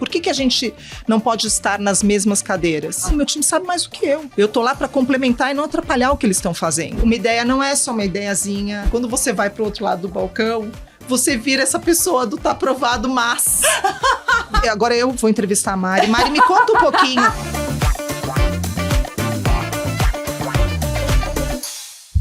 Por que a gente não pode estar nas mesmas cadeiras? Meu time sabe mais do que eu. Eu tô lá para complementar e não atrapalhar o que eles estão fazendo. Uma ideia não é só uma ideiazinha. Quando você vai pro outro lado do balcão, você vira essa pessoa do tá aprovado, mas... Agora eu vou entrevistar a Mari. Mari, me conta um pouquinho.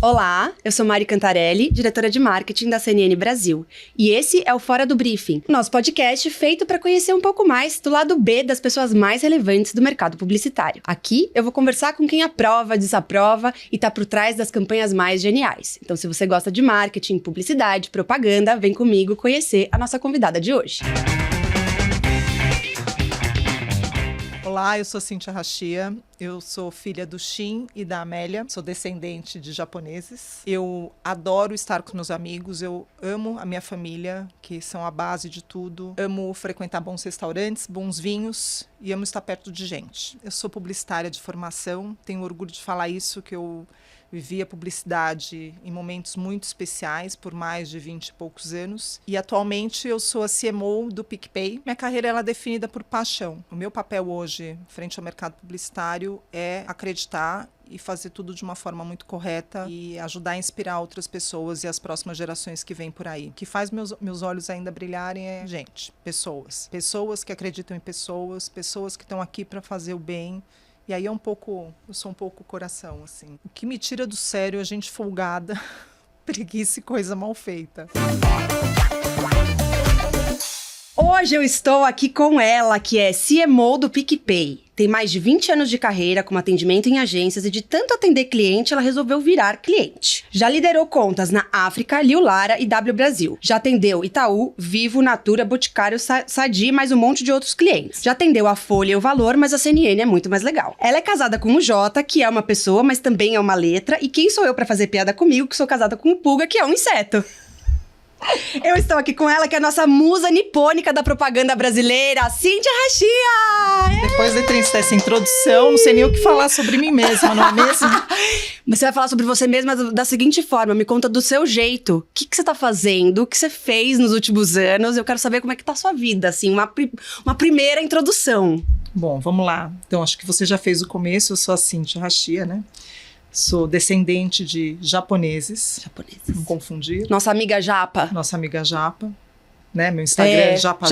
Olá, eu sou Mari Cantarelli, diretora de marketing da CNN Brasil. E esse é o Fora do Briefing, nosso podcast feito para conhecer um pouco mais do lado B das pessoas mais relevantes do mercado publicitário. Aqui eu vou conversar com quem aprova, desaprova e tá por trás das campanhas mais geniais. Então, se você gosta de marketing, publicidade, propaganda, vem comigo conhecer a nossa convidada de hoje. Olá, eu sou Cíntia Hashia, eu sou filha do Shin e da Amélia, sou descendente de japoneses. Eu adoro estar com meus amigos, eu amo a minha família, que são a base de tudo. Amo frequentar bons restaurantes, bons vinhos e amo estar perto de gente. Eu sou publicitária de formação, tenho orgulho de falar isso, que eu vivi a publicidade em momentos muito especiais por mais de 20 e poucos anos. E atualmente eu sou a CMO do PicPay. Minha carreira ela é definida por paixão. O meu papel hoje, frente ao mercado publicitário, é acreditar e fazer tudo de uma forma muito correta e ajudar a inspirar outras pessoas e as próximas gerações que vêm por aí. O que faz meus olhos ainda brilharem é gente, pessoas. Pessoas que acreditam em pessoas, pessoas que estão aqui para fazer o bem. E aí eu sou um pouco coração, assim. O que me tira do sério é a gente folgada, preguiça e coisa mal feita. Hoje eu estou aqui com ela, que é CMO do PicPay. Tem mais de 20 anos de carreira com atendimento em agências e de tanto atender cliente, ela resolveu virar cliente. Já liderou contas na África, Liu Lara e W Brasil. Já atendeu Itaú, Vivo, Natura, Boticário, Sadi e mais um monte de outros clientes. Já atendeu a Folha e o Valor, mas a CNN é muito mais legal. Ela é casada com o Jota, que é uma pessoa, mas também é uma letra. E quem sou eu pra fazer piada comigo, que sou casada com o Pulga, que é um inseto? Eu estou aqui com ela, que é a nossa musa nipônica da propaganda brasileira, Cíntia Hashia! Depois dessa introdução, não sei nem o que falar sobre mim mesma, não é mesmo? Você vai falar sobre você mesma da seguinte forma, me conta do seu jeito. O que você tá fazendo, o que você fez nos últimos anos? Eu quero saber como é que tá a sua vida, assim, uma primeira introdução. Bom, vamos lá. Então, acho que você já fez o começo, eu sou a Cíntia Hashia, né? Sou descendente de japoneses. Não confundir. Nossa amiga Japa. Nossa amiga Japa. Né? Meu Instagram é Japa.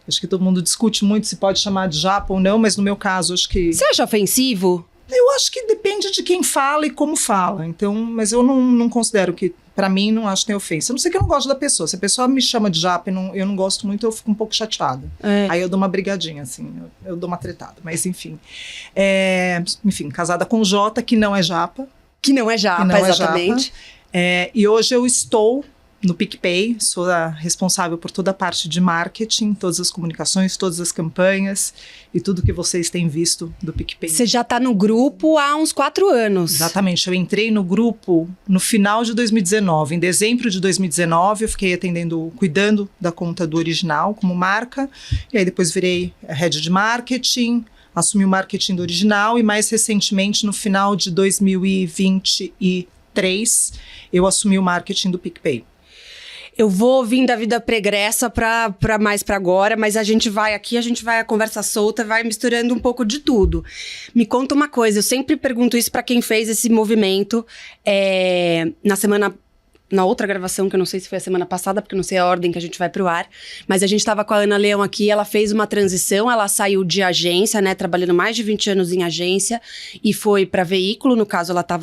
Acho que todo mundo discute muito se pode chamar de Japa ou não, mas no meu caso, acho que... Você acha ofensivo? Eu acho que depende de quem fala e como fala. Então, mas eu não considero que... Pra mim, não acho que tem ofensa. A não ser que eu não gosto da pessoa. Se a pessoa me chama de Japa e eu não gosto muito, eu fico um pouco chateada. Aí eu dou uma brigadinha, assim. Eu dou uma tretada. Mas, enfim. Enfim, casada com o Jota, que não é Japa. Que não é Japa, exatamente. E hoje eu estou no PicPay. Sou a responsável por toda a parte de marketing, todas as comunicações, todas as campanhas e tudo que vocês têm visto do PicPay. Você já está no grupo há uns 4 anos. Exatamente. Eu entrei no grupo no final de 2019. Em dezembro de 2019, eu fiquei cuidando da conta do Original como marca. E aí depois virei head de marketing, assumi o marketing do Original e mais recentemente, no final de 2023, eu assumi o marketing do PicPay. Eu vou vir da vida pregressa pra mais pra agora, mas a gente vai a conversa solta, vai misturando um pouco de tudo. Me conta uma coisa, eu sempre pergunto isso pra quem fez esse movimento na outra gravação, que eu não sei se foi a semana passada, porque eu não sei a ordem que a gente vai pro ar, mas a gente tava com a Ana Leão aqui, ela fez uma transição, ela saiu de agência, né, trabalhando mais de 20 anos em agência, e foi pra veículo, no caso ela tá,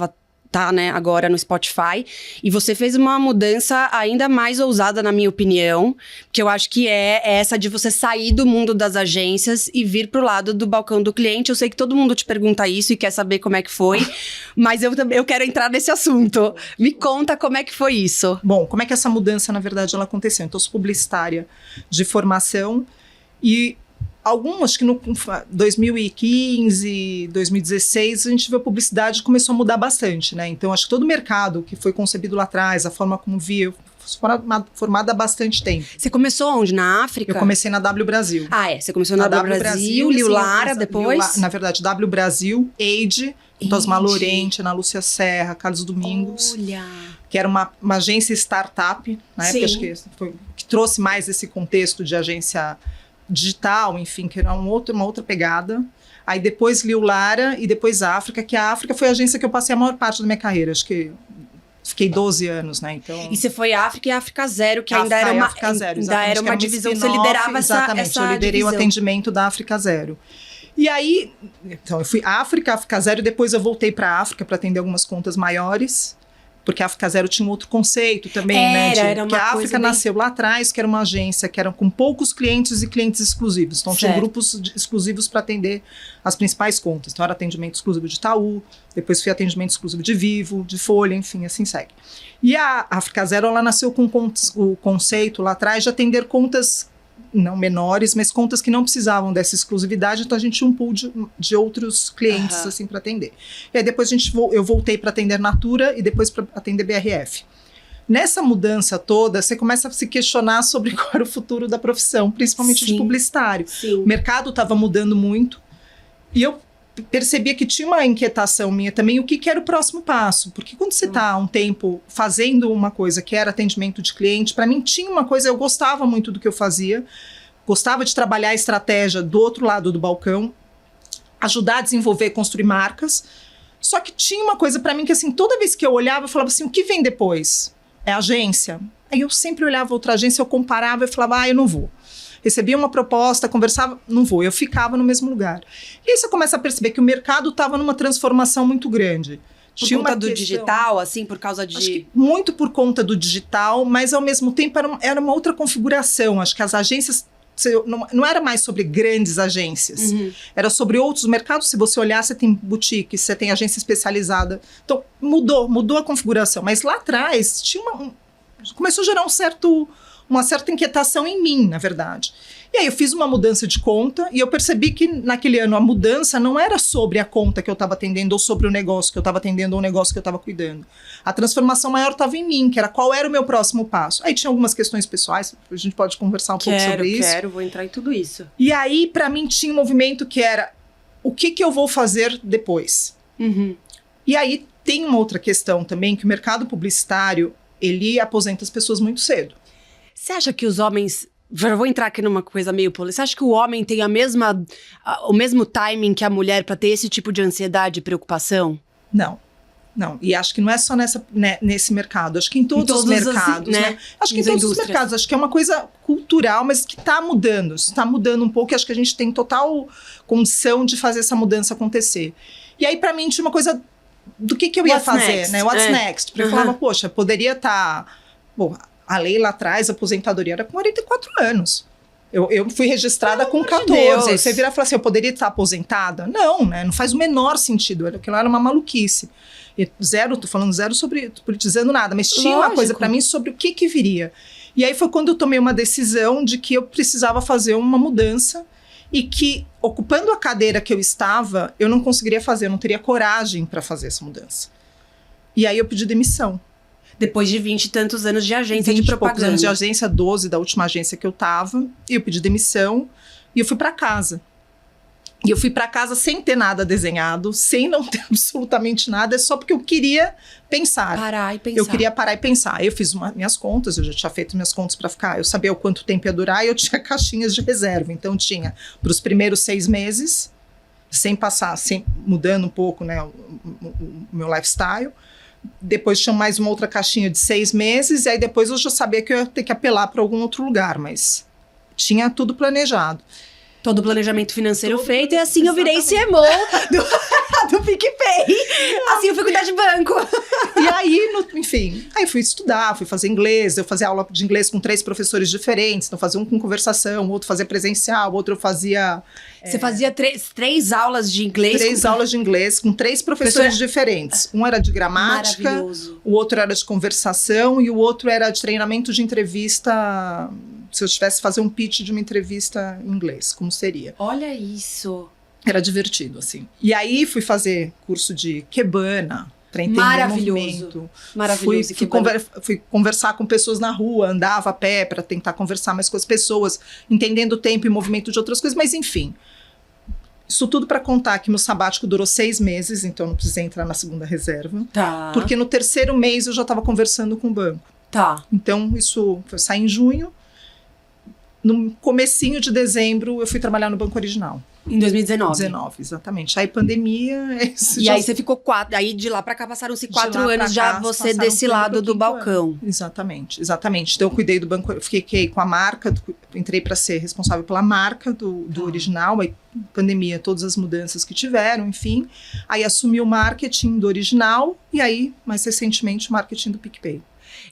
né, agora no Spotify, e você fez uma mudança ainda mais ousada, na minha opinião, que eu acho que é essa de você sair do mundo das agências e vir pro lado do balcão do cliente. Eu sei que todo mundo te pergunta isso e quer saber como é que foi, mas eu quero entrar nesse assunto. Me conta como é que foi isso. Bom, como é que essa mudança, na verdade, ela aconteceu? Então, eu sou publicitária de formação e acho que no 2015, 2016, a gente viu a publicidade começou a mudar bastante, né? Então, acho que todo o mercado que foi concebido lá atrás, a forma como via, eu sou formada há bastante tempo. Você começou onde? Na África? Eu comecei na W Brasil. Você começou na W Brasil, Liu Lara depois? Na verdade, W Brasil, Age, Tosma Lorente, Ana Lúcia Serra, Carlos Domingos. Olha! Que era uma agência startup, na época, acho que trouxe mais esse contexto de agência digital, enfim, que era uma outra pegada. Aí depois Liu Lara e depois África, que a África foi a agência que eu passei a maior parte da minha carreira, acho que fiquei 12 anos, né? Então, e você foi África e África Zero, que ainda era uma, África Zero, ainda era uma divisão, você liderava exatamente, essa eu liderei divisão. o atendimento da África Zero. E aí, então eu fui África Zero, e depois eu voltei para a África para atender algumas contas maiores, porque a África Zero tinha um outro conceito também, né? Era porque a África nasceu lá atrás, que era uma agência que era com poucos clientes e clientes exclusivos. Então, tinha grupos exclusivos para atender as principais contas. Então, era atendimento exclusivo de Itaú, depois fui atendimento exclusivo de Vivo, de Folha, enfim, assim segue. E a África Zero, ela nasceu com o conceito lá atrás de atender contas não menores, mas contas que não precisavam dessa exclusividade, então a gente tinha um pool de outros clientes assim para atender. E aí depois eu voltei para atender Natura e depois para atender BRF. Nessa mudança toda, você começa a se questionar sobre qual era o futuro da profissão, principalmente de publicitário. O mercado estava mudando muito e eu percebia que tinha uma inquietação minha também, o que era o próximo passo. Porque quando você está há um tempo fazendo uma coisa que era atendimento de cliente, para mim tinha uma coisa, eu gostava muito do que eu fazia, gostava de trabalhar a estratégia do outro lado do balcão, ajudar a desenvolver, construir marcas. Só que tinha uma coisa para mim que assim, toda vez que eu olhava, eu falava assim, o que vem depois? É agência? Aí eu sempre olhava outra agência, eu comparava e falava, eu não vou. Recebia uma proposta, conversava, não vou, eu ficava no mesmo lugar. E aí você começa a perceber que o mercado estava numa transformação muito grande. Por conta do digital, assim, por causa de... Acho que muito por conta do digital, mas ao mesmo tempo era uma outra configuração. Acho que as agências, não era mais sobre grandes agências, era sobre outros mercados. Se você olhar, você tem boutique, você tem agência especializada. Então, mudou a configuração. Mas lá atrás, começou a gerar uma certa inquietação em mim, na verdade. E aí eu fiz uma mudança de conta e eu percebi que naquele ano a mudança não era sobre a conta que eu estava atendendo ou sobre o negócio que eu estava atendendo ou o negócio que eu estava cuidando. A transformação maior estava em mim, que era qual era o meu próximo passo. Aí tinha algumas questões pessoais, a gente pode conversar um pouco sobre isso. Vou entrar em tudo isso. E aí, para mim, tinha um movimento que era o que eu vou fazer depois? E aí tem uma outra questão também, que o mercado publicitário, ele aposenta as pessoas muito cedo. Você acha que os homens... Eu vou entrar aqui numa coisa meio polêmica. Você acha que o homem tem o mesmo timing que a mulher para ter esse tipo de ansiedade e preocupação? Não. E acho que não é só nesse mercado. Acho que em todos os mercados, né? Acho que em todos os mercados. Acho que é uma coisa cultural, mas que está mudando. Está mudando um pouco e acho que a gente tem total condição de fazer essa mudança acontecer. E aí, para mim, tinha uma coisa do que eu ia fazer, next? né? What's next? Porque eu falava, poxa, poderia estar... A lei lá atrás, a aposentadoria era com 44 anos. Eu fui registrada com 14. Aí você vira e fala assim, eu poderia estar aposentada? Não, né? Não faz o menor sentido. Aquilo era uma maluquice. Tô falando zero sobre politizando nada, mas tinha uma coisa para mim sobre o que viria. E aí foi quando eu tomei uma decisão de que eu precisava fazer uma mudança e que, ocupando a cadeira que eu estava, eu não conseguiria fazer, eu não teria coragem para fazer essa mudança. E aí eu pedi demissão. Depois de 20 e tantos anos de agência de propaganda. Poucos anos de agência, 12 da última agência que eu tava. E eu pedi demissão e eu fui para casa. E eu fui para casa sem ter nada desenhado, sem não ter absolutamente nada, só porque eu queria pensar. Parar e pensar. Eu queria parar e pensar. Aí eu fiz minhas contas, eu já tinha feito minhas contas para ficar, eu sabia o quanto tempo ia durar e eu tinha caixinhas de reserva. Então tinha para os primeiros 6 meses, mudando um pouco, né, o meu lifestyle. Depois tinha mais uma outra caixinha de 6 meses, e aí depois eu já sabia que eu ia ter que apelar para algum outro lugar, mas tinha tudo planejado. Todo o planejamento financeiro feito, e assim eu virei CMO do PicPay. Assim eu fui cuidar de banco. E aí, enfim, aí fui estudar, fui fazer inglês, eu fazia aula de inglês com 3 professores diferentes, então fazia um com conversação, o outro fazia presencial, o outro eu fazia... Você fazia 3 aulas de inglês? 3 aulas de inglês com 3 professores diferentes. Um era de gramática, o outro era de conversação e o outro era de treinamento de entrevista. Se eu tivesse que fazer um pitch de uma entrevista em inglês, como seria? Olha isso! Era divertido, assim. E aí fui fazer curso de Kebana, para entender o movimento. Maravilhoso. Fui conversar com pessoas na rua, andava a pé para tentar conversar mais com as pessoas, entendendo o tempo e movimento de outras coisas, mas enfim. Isso tudo para contar que meu sabático durou 6 meses, então eu não precisei entrar na segunda reserva. Tá. Porque no 3º mês eu já estava conversando com o banco. Tá. Então isso foi sair em junho. no comecinho de dezembro, eu fui trabalhar no Banco Original. Em 2019. 19, exatamente. Aí pandemia... E aí você ficou 4, aí de lá pra cá passaram-se 4 anos já você desse lado do balcão. Exatamente. Então eu cuidei do banco, eu fiquei com a marca, entrei para ser responsável pela marca do Original, aí pandemia, todas as mudanças que tiveram, enfim. Aí assumi o marketing do Original e aí, mais recentemente, o marketing do PicPay.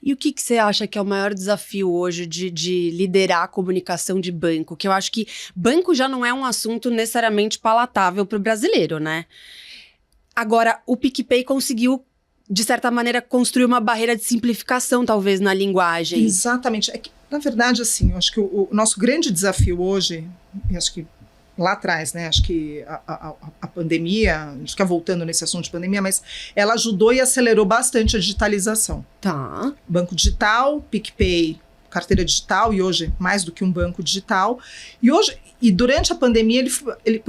E o que você acha que é o maior desafio hoje de liderar a comunicação de banco? Que eu acho que banco já não é um assunto necessariamente palatável para o brasileiro, né? Agora, o PicPay conseguiu, de certa maneira, construir uma barreira de simplificação, talvez, na linguagem. Exatamente. É que, na verdade, assim, eu acho que o nosso grande desafio hoje, e acho que lá atrás, né? Acho que a pandemia, a gente fica voltando nesse assunto de pandemia, mas ela ajudou e acelerou bastante a digitalização. Tá. Banco digital, PicPay, carteira digital, e hoje mais do que um banco digital. E durante a pandemia ele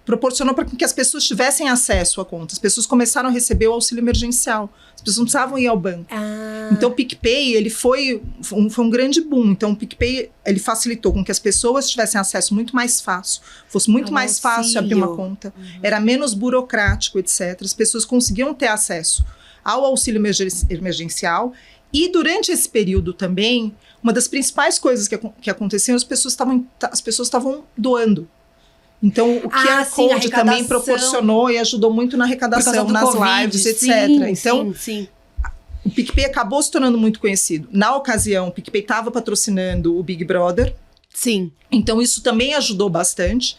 proporcionou para que as pessoas tivessem acesso à conta. As pessoas começaram a receber o auxílio emergencial. As pessoas não precisavam ir ao banco. Então, o PicPay, ele foi um grande boom. Então, o PicPay, ele facilitou com que as pessoas tivessem acesso muito mais fácil. Fosse muito mais fácil abrir uma conta. Era menos burocrático, etc. As pessoas conseguiam ter acesso ao auxílio emergencial. E, durante esse período também, uma das principais coisas que aconteciam, as pessoas estavam doando. Então, o QR Code também proporcionou e ajudou muito na arrecadação, nas lives, etc. Então, o PicPay acabou se tornando muito conhecido. Na ocasião, o PicPay estava patrocinando o Big Brother. Sim. Então, isso também ajudou bastante.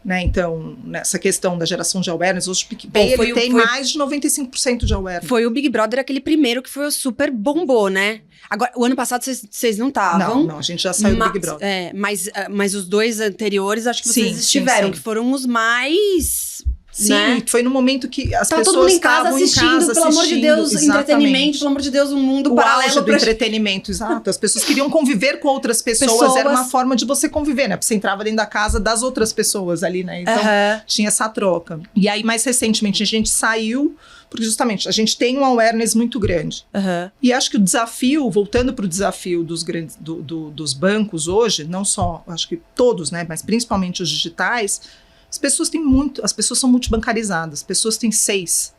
Né? Então, nessa questão da geração de awareness, hoje o PicPay tem mais de 95% de awareness. Foi o Big Brother aquele primeiro que foi o super bombou, né? Agora, o ano passado vocês não estavam. Não, a gente já saiu do Big Brother. Mas os 2 anteriores, acho que vocês estiveram, que foram os mais... Sim, né? Foi no momento que as pessoas todo mundo em casa estavam assistindo, pelo amor de Deus, entretenimento, pelo amor de Deus, um mundo paralelo. O auge do entretenimento, exato. As pessoas queriam conviver com outras pessoas, era uma forma de você conviver, né? Porque você entrava dentro da casa das outras pessoas ali, né? Então, tinha essa troca. E aí, mais recentemente, a gente saiu, porque justamente a gente tem um awareness muito grande. E acho que o desafio, voltando para o desafio dos grandes, dos bancos hoje, não só, acho que todos, né? Mas principalmente os digitais, as pessoas são multibancarizadas, as pessoas têm 6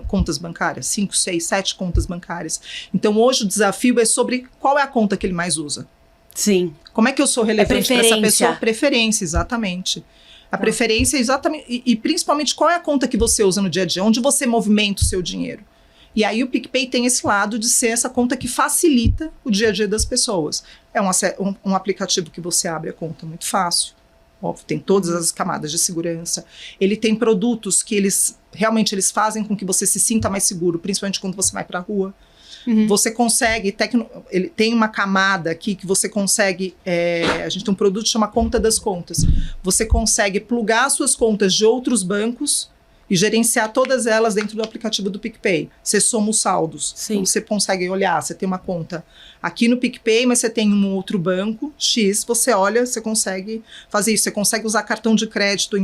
contas bancárias, 5, 6, 7 contas bancárias. Então, hoje o desafio é sobre qual é a conta que ele mais usa. Sim. Como é que eu sou relevante para essa pessoa? Preferência, exatamente. A preferência é exatamente... E principalmente, qual é a conta que você usa no dia a dia? Onde você movimenta o seu dinheiro? E aí, o PicPay tem esse lado de ser essa conta que facilita o dia a dia das pessoas. É um aplicativo que você abre a conta muito fácil. Óbvio, tem todas as camadas de segurança. Ele tem produtos que eles fazem com que você se sinta mais seguro, principalmente quando você vai para a rua. Você consegue, ele tem uma camada aqui que você consegue, a gente tem um produto que chama Conta das Contas. Você consegue plugar suas contas de outros bancos e gerenciar todas elas dentro do aplicativo do PicPay. Você soma os saldos. Então, você consegue olhar, você tem uma conta aqui no PicPay, mas você tem um outro banco, X, você olha, você consegue fazer isso. Você consegue usar cartão de crédito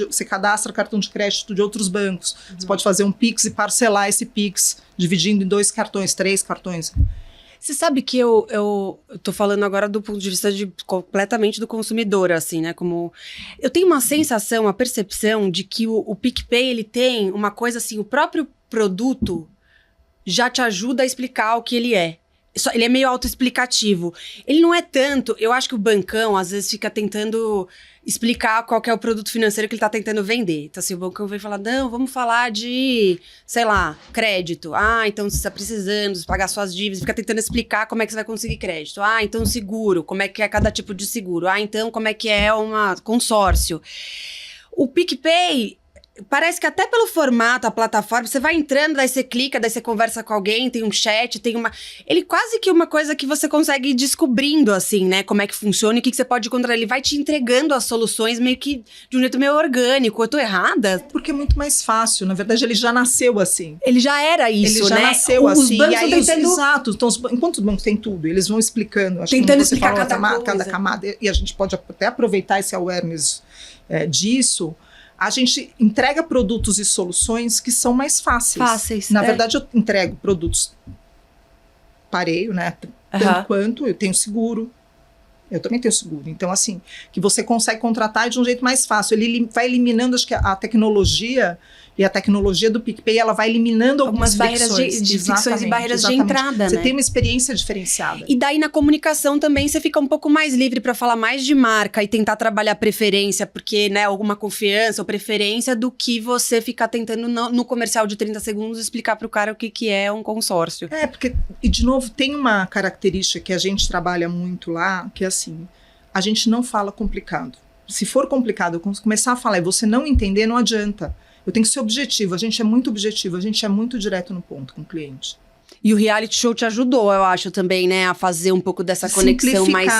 você cadastra cartão de crédito de outros bancos. Você pode fazer um Pix e parcelar esse Pix, dividindo em 2 cartões, 3 cartões. Você sabe que eu tô falando agora do ponto de vista completamente do consumidor, assim, né? Como eu tenho uma sensação, uma percepção de que o PicPay, ele tem uma coisa assim, o próprio produto já te ajuda a explicar o que ele é. Ele é meio autoexplicativo. Ele não é tanto... Eu acho que o bancão, às vezes, fica tentando explicar qual que é o produto financeiro que ele tá tentando vender. Então, assim, o bancão vem falar, não, vamos falar de, sei lá, crédito. Então você tá precisando pagar suas dívidas. Fica tentando explicar como é que você vai conseguir crédito. Então seguro, como é que é cada tipo de seguro. Então como é que é um consórcio. O PicPay... Parece que até pelo formato, a plataforma, você vai entrando, daí você clica, daí você conversa com alguém, tem um chat, tem uma... Ele quase que uma coisa que você consegue ir descobrindo, assim, né? Como é que funciona e o que você pode encontrar. Ele vai te entregando as soluções meio que de um jeito meio orgânico. Eu tô errada? Porque é muito mais fácil. Na verdade, ele já nasceu assim. Ele já era isso, ele já né? Nasceu assim. Os bancos e aí, tentando... Exato. Então, enquanto os bancos têm tudo, eles vão explicando. Acho tentando que explicar cada camada. E a gente pode até aproveitar esse awareness disso. A gente entrega produtos e soluções que são mais fáceis. Na verdade, eu entrego produtos pareio, né? Tanto quanto eu tenho seguro, Eu também tenho seguro. Então, assim, que você consegue contratar de um jeito mais fácil. Ele vai eliminando, acho que a tecnologia... E a tecnologia do PicPay, ela vai eliminando algumas barreiras de ficções e barreiras de entrada, Você né? tem uma experiência diferenciada. E daí na comunicação também você fica um pouco mais livre para falar mais de marca e tentar trabalhar preferência, porque, né, alguma confiança ou preferência do que você ficar tentando no comercial de 30 segundos explicar para o cara o que é um consórcio. Porque, e de novo, tem uma característica que a gente trabalha muito lá, que é assim, a gente não fala complicado. Se for complicado, começar a falar e você não entender, não adianta. Eu tenho que ser objetivo, a gente é muito objetivo, a gente é muito direto no ponto com o cliente. E o reality show te ajudou, eu acho, também, né? A fazer um pouco dessa conexão mais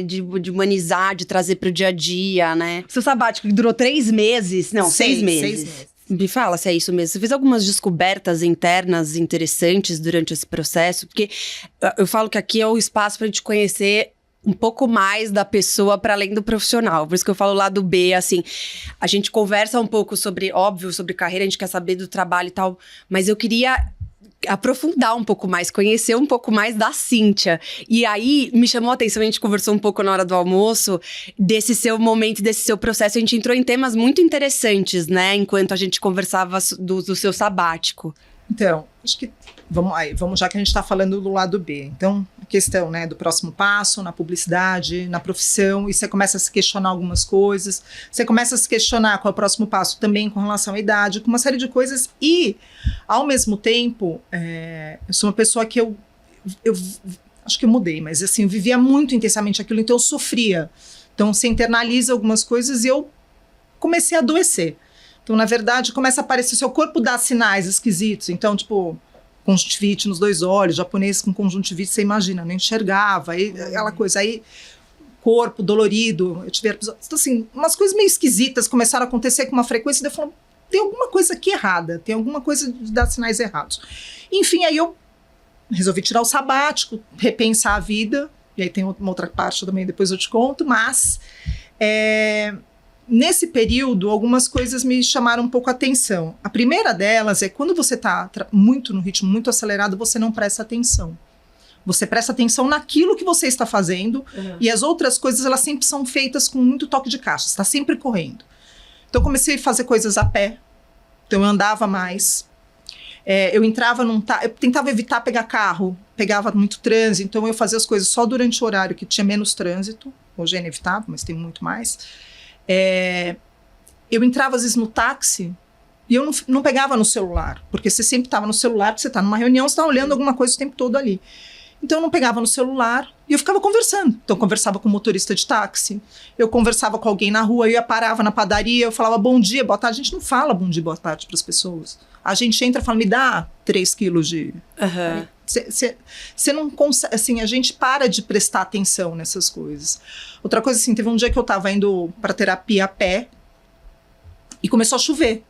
de humanizar, de trazer pro dia a dia, né? Seu sabático que durou 3 meses, não, 6 meses. 6 meses. Me fala se é isso mesmo. Você fez algumas descobertas internas interessantes durante esse processo? Porque eu falo que aqui é o espaço pra gente conhecer um pouco mais da pessoa para além do profissional. Por isso que eu falo lá do B, assim, a gente conversa um pouco sobre, óbvio, sobre carreira, a gente quer saber do trabalho e tal, mas eu queria aprofundar um pouco mais, conhecer um pouco mais da Cíntia. E aí, me chamou a atenção, a gente conversou um pouco na hora do almoço, desse seu momento, desse seu processo, a gente entrou em temas muito interessantes, né, enquanto a gente conversava do seu sabático. Então, acho que vamos já que a gente está falando do lado B. Então, a questão, né, do próximo passo, na publicidade, na profissão, e você começa a se questionar algumas coisas, você começa a se questionar qual é o próximo passo também com relação à idade, com uma série de coisas, e, ao mesmo tempo, eu sou uma pessoa que eu acho que eu mudei, mas assim, eu vivia muito intensamente aquilo, então eu sofria. Então, você internaliza algumas coisas e eu comecei a adoecer. Então, na verdade, começa a aparecer, seu corpo dá sinais esquisitos, então, tipo... conjuntivite nos 2 olhos, japonês com conjuntivite, você imagina, não enxergava, aí, aquela coisa, aí corpo dolorido, eu tive episódios, então assim, umas coisas meio esquisitas começaram a acontecer com uma frequência, daí eu falo, tem alguma coisa aqui errada, tem alguma coisa de dar sinais errados. Enfim, aí eu resolvi tirar o sabático, repensar a vida, e aí tem uma outra parte também, depois eu te conto, mas nesse período, algumas coisas me chamaram um pouco a atenção. A primeira delas é quando você está muito no ritmo muito acelerado, você não presta atenção. Você presta atenção naquilo que você está fazendo, e as outras coisas, elas sempre são feitas com muito toque de caixa, você está sempre correndo. Então, eu comecei a fazer coisas a pé, então eu andava mais. Eu entrava eu tentava evitar pegar carro, pegava muito trânsito, então eu fazia as coisas só durante o horário que tinha menos trânsito, hoje é inevitável, mas tem muito mais. Eu entrava às vezes no táxi e eu não pegava no celular, porque você sempre estava no celular, você está numa reunião, você está olhando alguma coisa o tempo todo ali. Então eu não pegava no celular e eu ficava conversando. Então eu conversava com o motorista de táxi, eu conversava com alguém na rua, eu parava na padaria, eu falava bom dia, boa tarde. A gente não fala bom dia, boa tarde para as pessoas. A gente entra e fala, me dá 3 quilos de... Você não consegue, assim, a gente para de prestar atenção nessas coisas. Outra coisa, assim, teve um dia que eu tava indo pra terapia a pé e começou a chover.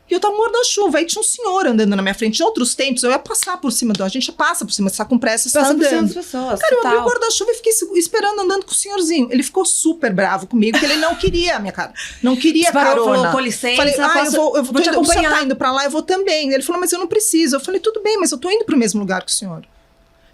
E eu tava morrendo da chuva, aí tinha um senhor andando na minha frente. Em outros tempos, eu ia passar por cima, a gente passa por cima, você tá com pressa, você tá andando. Passa por cima das pessoas, cara, eu abri o guarda-chuva e fiquei esperando, andando com o senhorzinho. Ele ficou super bravo comigo, porque ele não queria a minha cara. Não queria carona. Falou, com licença, falei, eu vou te acompanhar. Você tá indo pra lá, eu vou também. Ele falou, mas eu não preciso. Eu falei, tudo bem, mas eu tô indo pro mesmo lugar que o senhor.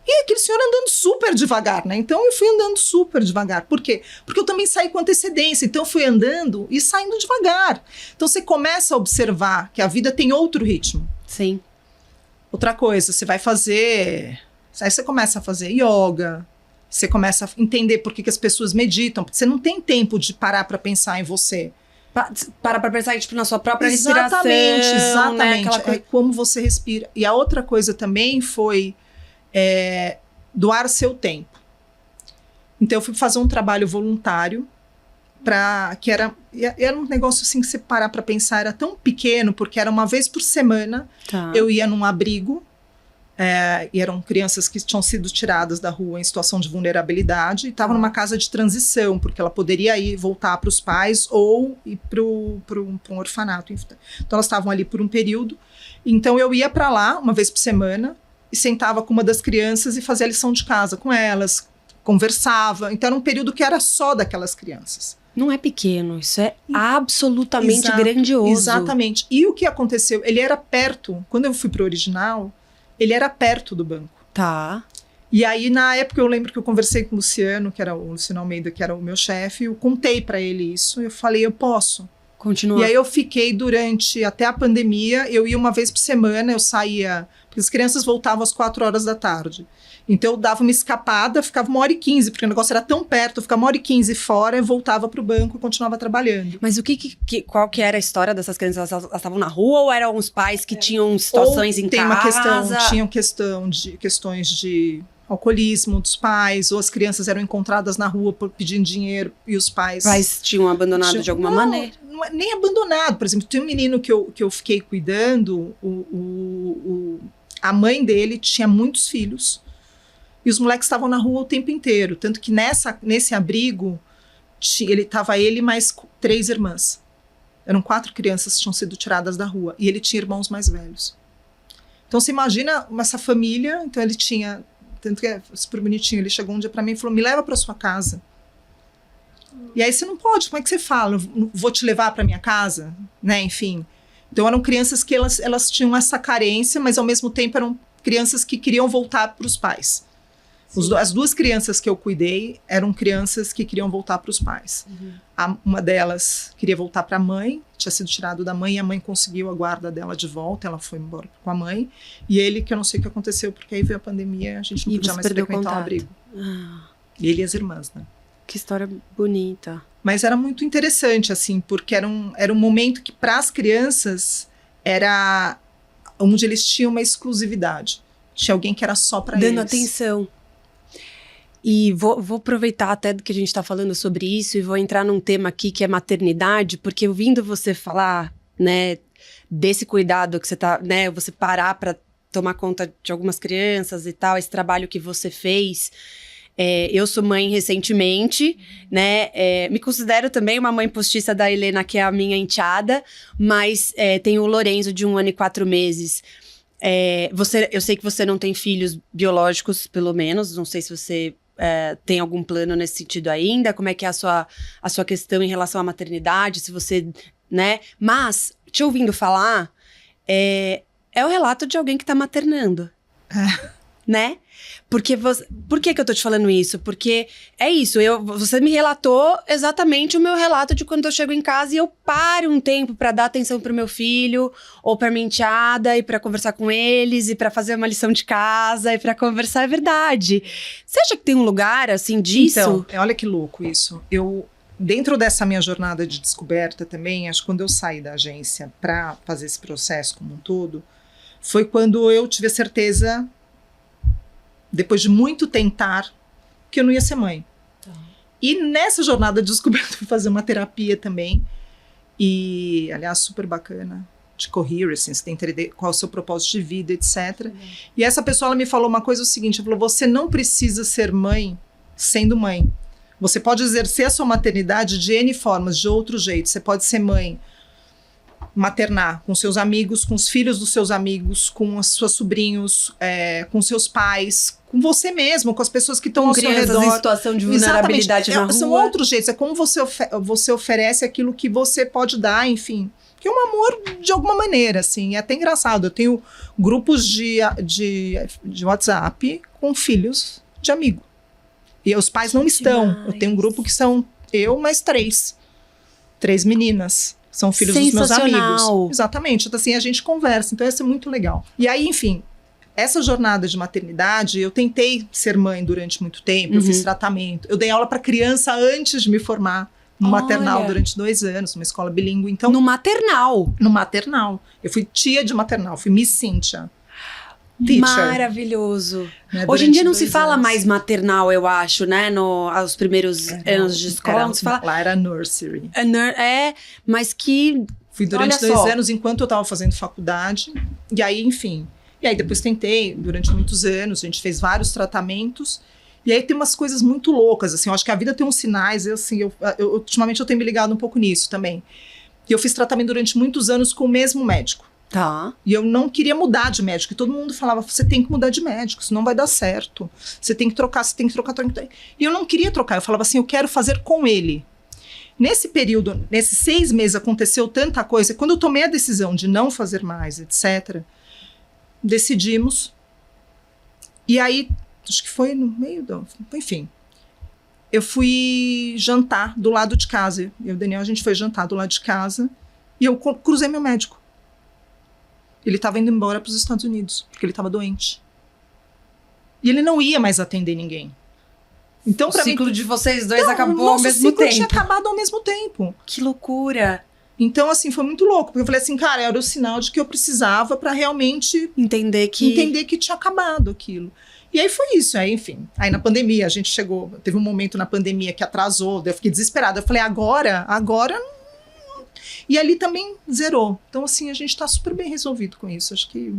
E aquele senhor andando super devagar, né? Então eu fui andando super devagar. Por quê? Porque eu também saí com antecedência. Então eu fui andando e saindo devagar. Então você começa a observar que a vida tem outro ritmo. Sim. Outra coisa, você vai fazer... Aí você começa a fazer yoga. Você começa a entender por que as pessoas meditam. Porque você não tem tempo de parar para pensar em você. Para pra pensar, tipo, na sua própria respiração. Exatamente. Né? É como você respira. E a outra coisa também foi... doar seu tempo. Então eu fui fazer um trabalho voluntário que era um negócio assim que você parar para pensar, era tão pequeno, porque era uma vez por semana. Eu ia num abrigo e eram crianças que tinham sido tiradas da rua em situação de vulnerabilidade e estavam numa casa de transição, porque ela poderia ir voltar para os pais ou ir para um orfanato. Então elas estavam ali por um período. Então eu ia para lá uma vez por semana e sentava com uma das crianças e fazia a lição de casa com elas, conversava. Então era um período que era só daquelas crianças. Não é pequeno, isso é absolutamente grandioso. Exatamente. E o que aconteceu? Ele era perto, quando eu fui pro original, ele era perto do banco. Tá. E aí, na época, eu lembro que eu conversei com o Luciano, que era o Luciano Almeida, que era o meu chefe, eu contei para ele isso, eu falei, eu posso. Continua. E aí eu fiquei durante, até a pandemia, eu ia uma vez por semana, eu saía, porque as crianças voltavam às 4 horas da tarde. Então eu dava uma escapada, ficava 1h15, porque o negócio era tão perto, eu ficava 1h15 fora, eu voltava pro banco e continuava trabalhando. Mas qual que era a história dessas crianças? Elas estavam na rua ou eram os pais que tinham situações em casa? Tinham questões de alcoolismo dos pais, ou as crianças eram encontradas na rua pedindo dinheiro e os pais Tinham abandonado de alguma maneira. Não é nem abandonado. Por exemplo, tem um menino que eu fiquei cuidando, a mãe dele tinha muitos filhos e os moleques estavam na rua o tempo inteiro. Tanto que nesse abrigo estava ele mais 3 irmãs. Eram 4 crianças que tinham sido tiradas da rua e ele tinha irmãos mais velhos. Então você imagina essa família. Então ele tinha, tanto que é super bonitinho, ele chegou um dia para mim e falou, me leva para sua casa. E aí você não pode, como é que você fala? Eu vou te levar para minha casa, né? Enfim. Então eram crianças que elas tinham essa carência, mas ao mesmo tempo eram crianças que queriam voltar para os pais. As 2 crianças que eu cuidei eram crianças que queriam voltar para os pais. Uma delas queria voltar para a mãe, tinha sido tirado da mãe, e a mãe conseguiu a guarda dela de volta, ela foi embora com a mãe. E ele, que eu não sei o que aconteceu, porque aí veio a pandemia, a gente não podia mais frequentar o abrigo. Ele e as irmãs, né? Que história bonita. Mas era muito interessante, assim, porque era um momento que, para as crianças, era onde eles tinham uma exclusividade. Tinha alguém que era só para eles. Dando atenção. E vou aproveitar até do que a gente está falando sobre isso e vou entrar num tema aqui que é maternidade, porque ouvindo você falar, né, desse cuidado que você tá, né, você parar para tomar conta de algumas crianças e tal, esse trabalho que você fez. Eu sou mãe recentemente, né? Me considero também uma mãe postiça da Helena, que é a minha enteada, mas tenho o Lorenzo de 1 ano e 4 meses. Eu sei que você não tem filhos biológicos, pelo menos, não sei se você tem algum plano nesse sentido ainda, como é que é a sua questão em relação à maternidade, se você, né? Mas, te ouvindo falar, é o relato de alguém que tá maternando, né? Por que eu tô te falando isso? Porque é isso, você me relatou exatamente o meu relato de quando eu chego em casa e eu paro um tempo pra dar atenção pro meu filho, ou pra minha enteada, e pra conversar com eles, e pra fazer uma lição de casa, e pra conversar, é verdade. Você acha que tem um lugar, assim, disso? Então, olha que louco isso. Dentro dessa minha jornada de descoberta também, acho que quando eu saí da agência pra fazer esse processo como um todo, foi quando eu tive a certeza, depois de muito tentar, que eu não ia ser mãe. E nessa jornada de descoberta, fui fazer uma terapia também. E, aliás, super bacana, de coherence, você tem que entender qual é o seu propósito de vida, etc. E essa pessoa, ela me falou uma coisa, o seguinte, ela falou, você não precisa ser mãe sendo mãe. Você pode exercer a sua maternidade de N formas, de outro jeito. Você pode ser mãe, maternar com seus amigos, com os filhos dos seus amigos, com os seus sobrinhos, com seus pais, com você mesmo, com as pessoas que estão ao seu redor. Em situação de vulnerabilidade na rua. São outros jeitos, é como você oferece aquilo que você pode dar, enfim. Que é um amor de alguma maneira, assim. É até engraçado, eu tenho grupos de WhatsApp com filhos de amigo. E os pais não estão. Demais. Eu tenho um grupo que são eu mais 3 meninas. São filhos dos meus amigos. Exatamente. Então, assim, a gente conversa. Então, isso é muito legal. E aí, enfim, essa jornada de maternidade, eu tentei ser mãe durante muito tempo. Eu fiz tratamento. Eu dei aula para criança antes de me formar no maternal durante 2 anos, numa escola bilíngue. Então, no maternal? No maternal. Eu fui tia de maternal. Fui Miss Cynthia. Teacher. Maravilhoso. Hoje em dia não se fala mais maternal, eu acho, né? Aos primeiros anos de escola. Não se fala. Lá era nursery. Mas que... Fui durante 2 anos enquanto eu estava fazendo faculdade. E aí, enfim. E aí depois tentei, durante muitos anos, a gente fez vários tratamentos. E aí tem umas coisas muito loucas, assim. Eu acho que a vida tem uns sinais, ultimamente eu tenho me ligado um pouco nisso também. E eu fiz tratamento durante muitos anos com o mesmo médico. Tá. E eu não queria mudar de médico. E todo mundo falava, você tem que mudar de médico, senão vai dar certo. Você tem que trocar. E eu não queria trocar. Eu falava assim, eu quero fazer com ele. Nesse período, nesses 6 meses, aconteceu tanta coisa. Quando eu tomei a decisão de não fazer mais, etc., decidimos. E aí acho que foi no meio do... Enfim, eu fui jantar do lado de casa. Eu e o Daniel, a gente foi jantar do lado de casa e eu cruzei meu médico. Ele estava indo embora para os Estados Unidos, porque ele estava doente. E ele não ia mais atender ninguém. Então, o ciclo de vocês dois acabou ao mesmo tempo. O ciclo tinha acabado ao mesmo tempo. Que loucura! Então, assim, foi muito louco. Porque eu falei assim, cara, era o sinal de que eu precisava para realmente entender que tinha acabado aquilo. E aí foi isso. Aí, enfim, aí na pandemia, a gente chegou... Teve um momento na pandemia que atrasou, daí eu fiquei desesperada. Eu falei, agora... E ali também zerou. Então, assim, a gente tá super bem resolvido com isso. Acho que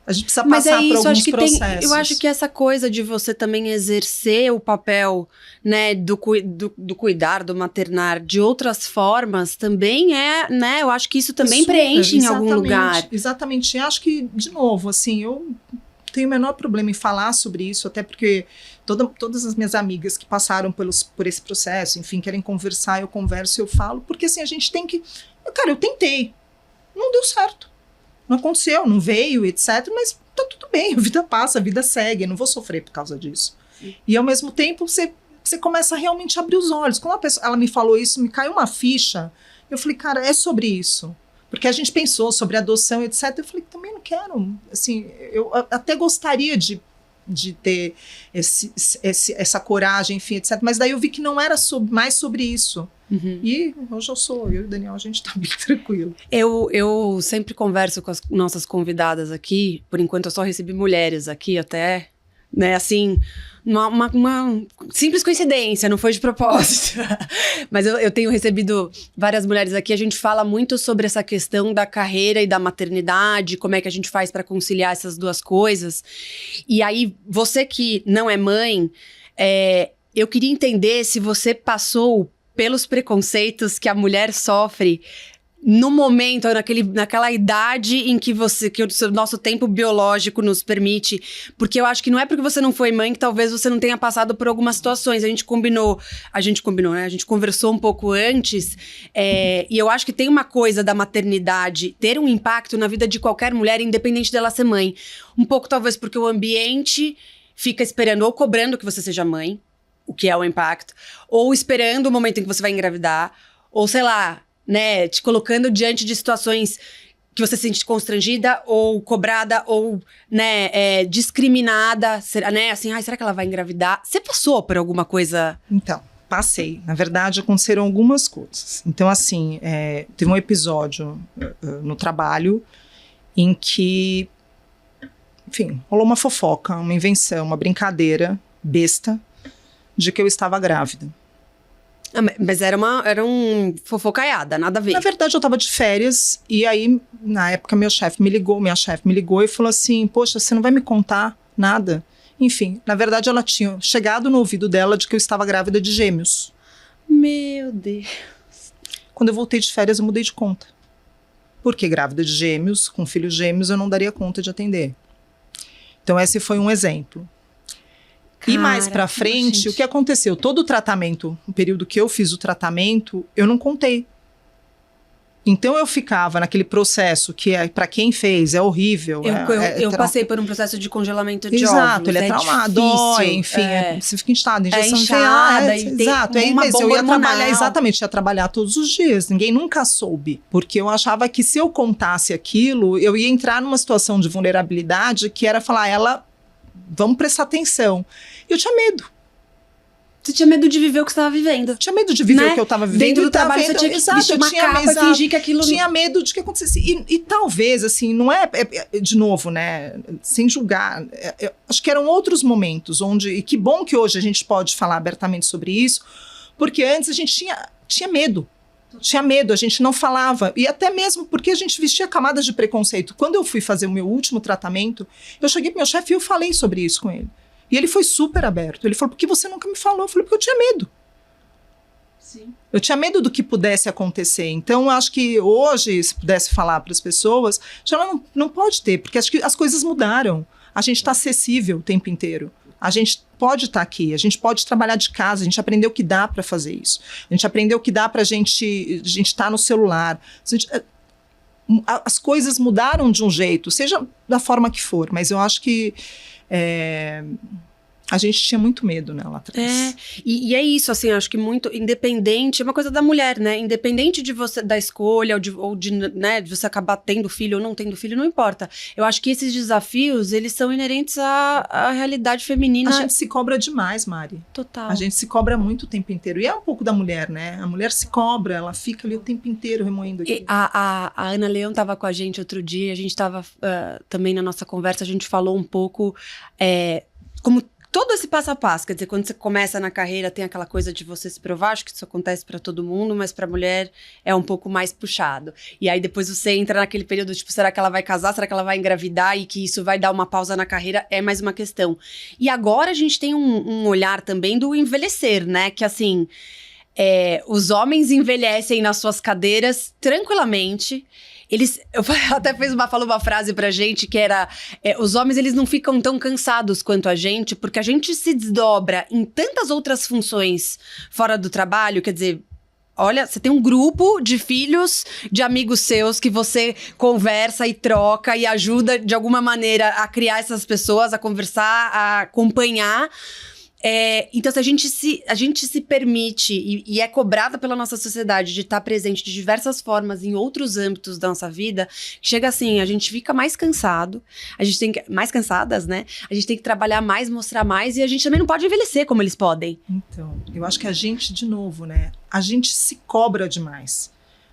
a gente precisa passar por alguns processos. Eu acho que essa coisa de você também exercer o papel, né, do cuidar, do maternar de outras formas, também é, né, eu acho que isso também preenche em algum lugar. Exatamente. Acho que, de novo, assim, eu tenho o menor problema em falar sobre isso, até porque todas as minhas amigas que passaram por esse processo, enfim, querem conversar, eu converso, eu falo, porque assim, a gente tem que... Cara, eu tentei, não deu certo, não aconteceu, não veio, etc, mas tá tudo bem, a vida passa, a vida segue, eu não vou sofrer por causa disso. E ao mesmo tempo, você começa a realmente abrir os olhos. Quando ela me falou isso, me caiu uma ficha, eu falei, cara, é sobre isso. Porque a gente pensou sobre adoção, etc. Eu falei, também não quero. Assim, eu até gostaria de ter essa coragem, enfim, etc. Mas daí eu vi que não era mais sobre isso. Uhum. E hoje eu e o Daniel, a gente tá bem tranquilo. Eu sempre converso com as nossas convidadas aqui. Por enquanto eu só recebi mulheres aqui até, né, assim... Uma simples coincidência, não foi de propósito. Mas eu tenho recebido várias mulheres aqui, a gente fala muito sobre essa questão da carreira e da maternidade, como é que a gente faz para conciliar essas duas coisas. E aí, você que não é mãe, eu queria entender se você passou pelos preconceitos que a mulher sofre no momento, naquela idade em que o nosso tempo biológico nos permite, porque eu acho que não é porque você não foi mãe que talvez você não tenha passado por algumas situações. A gente combinou, né? A gente conversou um pouco antes, e eu acho que tem uma coisa da maternidade ter um impacto na vida de qualquer mulher, independente dela ser mãe. Um pouco talvez porque o ambiente fica esperando ou cobrando que você seja mãe, o que é o impacto, ou esperando o momento em que você vai engravidar, ou sei lá, né, te colocando diante de situações que você se sente constrangida ou cobrada ou, né, discriminada, né, assim, será que ela vai engravidar? Você passou por alguma coisa? Então, passei. Na verdade, aconteceram algumas coisas. Então, assim, teve um episódio no trabalho em que, enfim, rolou uma fofoca, uma invenção, uma brincadeira besta de que eu estava grávida. Mas era um fofocaiada, nada a ver. Na verdade, eu estava de férias e aí, na época, minha chefe me ligou e falou assim, poxa, você não vai me contar nada? Enfim, na verdade, ela tinha chegado no ouvido dela de que eu estava grávida de gêmeos. Meu Deus. Quando eu voltei de férias, eu mudei de conta. Porque grávida de gêmeos, com filhos gêmeos, eu não daria conta de atender. Então, esse foi um exemplo. E mais pra frente, o que aconteceu? Todo o tratamento, o período que eu fiz o tratamento, eu não contei. Então eu ficava naquele processo que pra quem fez é horrível. Eu passei por um processo de congelamento de óvulos. Exato, ele é traumado, dói, enfim, você fica inchado, injeção exato, mas eu ia trabalhar, exatamente, ia trabalhar todos os dias, ninguém nunca soube, porque eu achava que se eu contasse aquilo, eu ia entrar numa situação de vulnerabilidade que era falar, vamos prestar atenção. Eu tinha medo. Você tinha medo de viver o que você estava vivendo. Tinha medo de viver o que eu estava vivendo. Dentro do trabalho você tinha que vestir uma capa e fingir que aquilo... Tinha medo de que acontecesse. E talvez, assim, não de novo, né, sem julgar, acho que eram outros momentos onde, e que bom que hoje a gente pode falar abertamente sobre isso, porque antes a gente tinha medo. Tinha medo, a gente não falava. E até mesmo porque a gente vestia camadas de preconceito. Quando eu fui fazer o meu último tratamento, eu cheguei pro meu chefe e eu falei sobre isso com ele. E ele foi super aberto. Ele falou, por que você nunca me falou? Eu falei, porque eu tinha medo. Sim. Eu tinha medo do que pudesse acontecer. Então, eu acho que hoje, se pudesse falar para as pessoas, já não pode ter, porque acho que as coisas mudaram. A gente está acessível o tempo inteiro. A gente pode estar aqui, a gente pode trabalhar de casa, a gente aprendeu que dá para fazer isso. A gente aprendeu que dá para a gente estar no celular. As coisas mudaram de um jeito, seja da forma que for, mas eu acho que A gente tinha muito medo, né, lá atrás. E é isso, assim, acho que muito independente, é uma coisa da mulher, né? Independente de você, da escolha, ou de, né, de você acabar tendo filho ou não tendo filho, não importa. Eu acho que esses desafios, eles são inerentes à realidade feminina. A gente se cobra demais, Mari. Total. A gente se cobra muito o tempo inteiro. E é um pouco da mulher, né? A mulher se cobra, ela fica ali o tempo inteiro remoendo aquilo. A Ana Leão estava com a gente outro dia, a gente estava também na nossa conversa, a gente falou um pouco como todo esse passo a passo, quer dizer, quando você começa na carreira tem aquela coisa de você se provar, acho que isso acontece para todo mundo, mas para mulher é um pouco mais puxado. E aí depois você entra naquele período, tipo, será que ela vai casar, será que ela vai engravidar e que isso vai dar uma pausa na carreira, é mais uma questão. E agora a gente tem um olhar também do envelhecer, né, que assim, os homens envelhecem nas suas cadeiras tranquilamente. Eu até falou uma frase pra gente que era, os homens eles não ficam tão cansados quanto a gente, porque a gente se desdobra em tantas outras funções fora do trabalho, quer dizer, olha, você tem um grupo de filhos de amigos seus que você conversa e troca e ajuda de alguma maneira a criar essas pessoas, a conversar, a acompanhar. Então, se a gente se permite e é cobrada pela nossa sociedade de estar presente de diversas formas em outros âmbitos da nossa vida, chega assim, a gente fica mais cansado, mais cansadas, né? A gente tem que trabalhar mais, mostrar mais e a gente também não pode envelhecer como eles podem. Então, eu acho que a gente, de novo, né? A gente se cobra demais.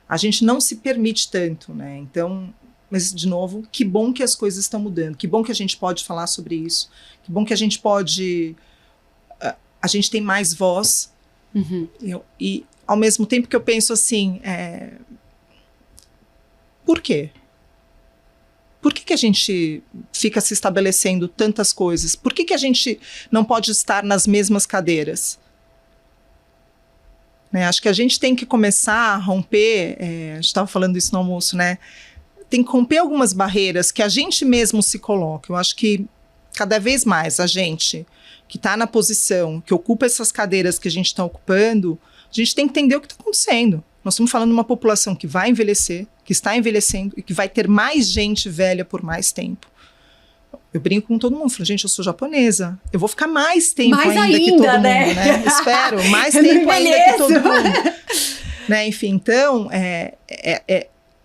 A gente não se permite tanto, né? Então, mas, de novo, que bom que as coisas estão mudando, que bom que a gente pode falar sobre isso, que bom que a gente pode... A gente tem mais voz. Uhum. E ao mesmo tempo que eu penso assim, por quê? Por que a gente fica se estabelecendo tantas coisas? Por que a gente não pode estar nas mesmas cadeiras? Né? Acho que a gente tem que começar a romper, a gente estava falando isso no almoço, né? Tem que romper algumas barreiras que a gente mesmo se coloca. Eu acho que cada vez mais a gente que está na posição, que ocupa essas cadeiras que a gente está ocupando, a gente tem que entender o que está acontecendo. Nós estamos falando de uma população que vai envelhecer, que está envelhecendo e que vai ter mais gente velha por mais tempo. Eu brinco com todo mundo, falo, gente, eu sou japonesa, eu vou ficar mais tempo ainda que todo mundo, né? Espero, mais tempo ainda que todo mundo. Né? Enfim, então,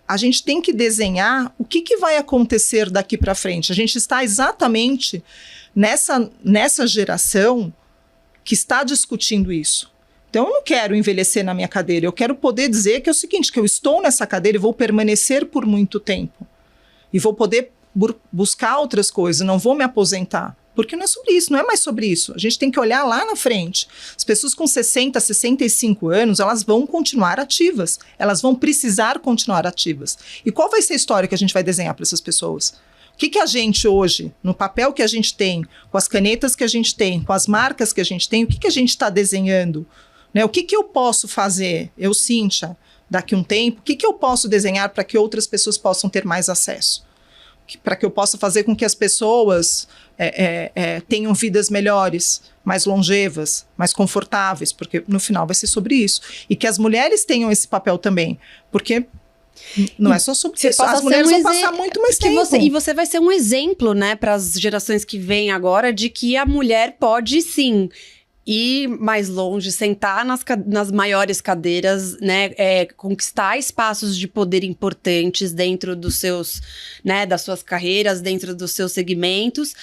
a gente tem que desenhar o que vai acontecer daqui para frente. A gente está exatamente nessa geração que está discutindo isso. Então, eu não quero envelhecer na minha cadeira, eu quero poder dizer que é o seguinte, que eu estou nessa cadeira e vou permanecer por muito tempo. E vou poder buscar outras coisas, não vou me aposentar. Porque não é sobre isso, não é mais sobre isso. A gente tem que olhar lá na frente. As pessoas com 60, 65 anos, elas vão continuar ativas. Elas vão precisar continuar ativas. E qual vai ser a história que a gente vai desenhar para essas pessoas? O que a gente hoje, no papel que a gente tem, com as canetas que a gente tem, com as marcas que a gente tem, o que a gente está desenhando? Né? O que eu posso fazer, eu, Cíntia, daqui a um tempo, o que eu posso desenhar para que outras pessoas possam ter mais acesso? Para que eu possa fazer com que as pessoas tenham vidas melhores, mais longevas, mais confortáveis, porque no final vai ser sobre isso. E que as mulheres tenham esse papel também, porque não é só sobre isso. As mulheres vão passar muito mais tempo. E você vai ser um exemplo, né, para as gerações que vêm agora, de que a mulher pode, sim, ir mais longe, sentar nas maiores cadeiras, né, conquistar espaços de poder importantes dentro dos seus, né, das suas carreiras, dentro dos seus segmentos,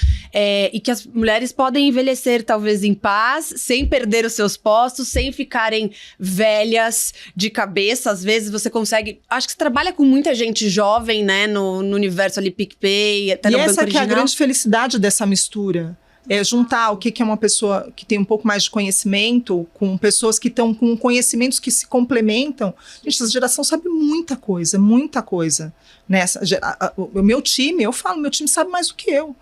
e que as mulheres podem envelhecer talvez em paz, sem perder os seus postos, sem ficarem velhas de cabeça. Às vezes você consegue, acho que você trabalha com muita gente jovem, né, no universo ali PicPay, até no Banco Original. E essa que é a grande felicidade dessa mistura. Juntar o que é uma pessoa que tem um pouco mais de conhecimento com pessoas que estão com conhecimentos que se complementam. Gente, essa geração sabe muita coisa, né? O meu time, eu falo, meu time sabe mais do que eu.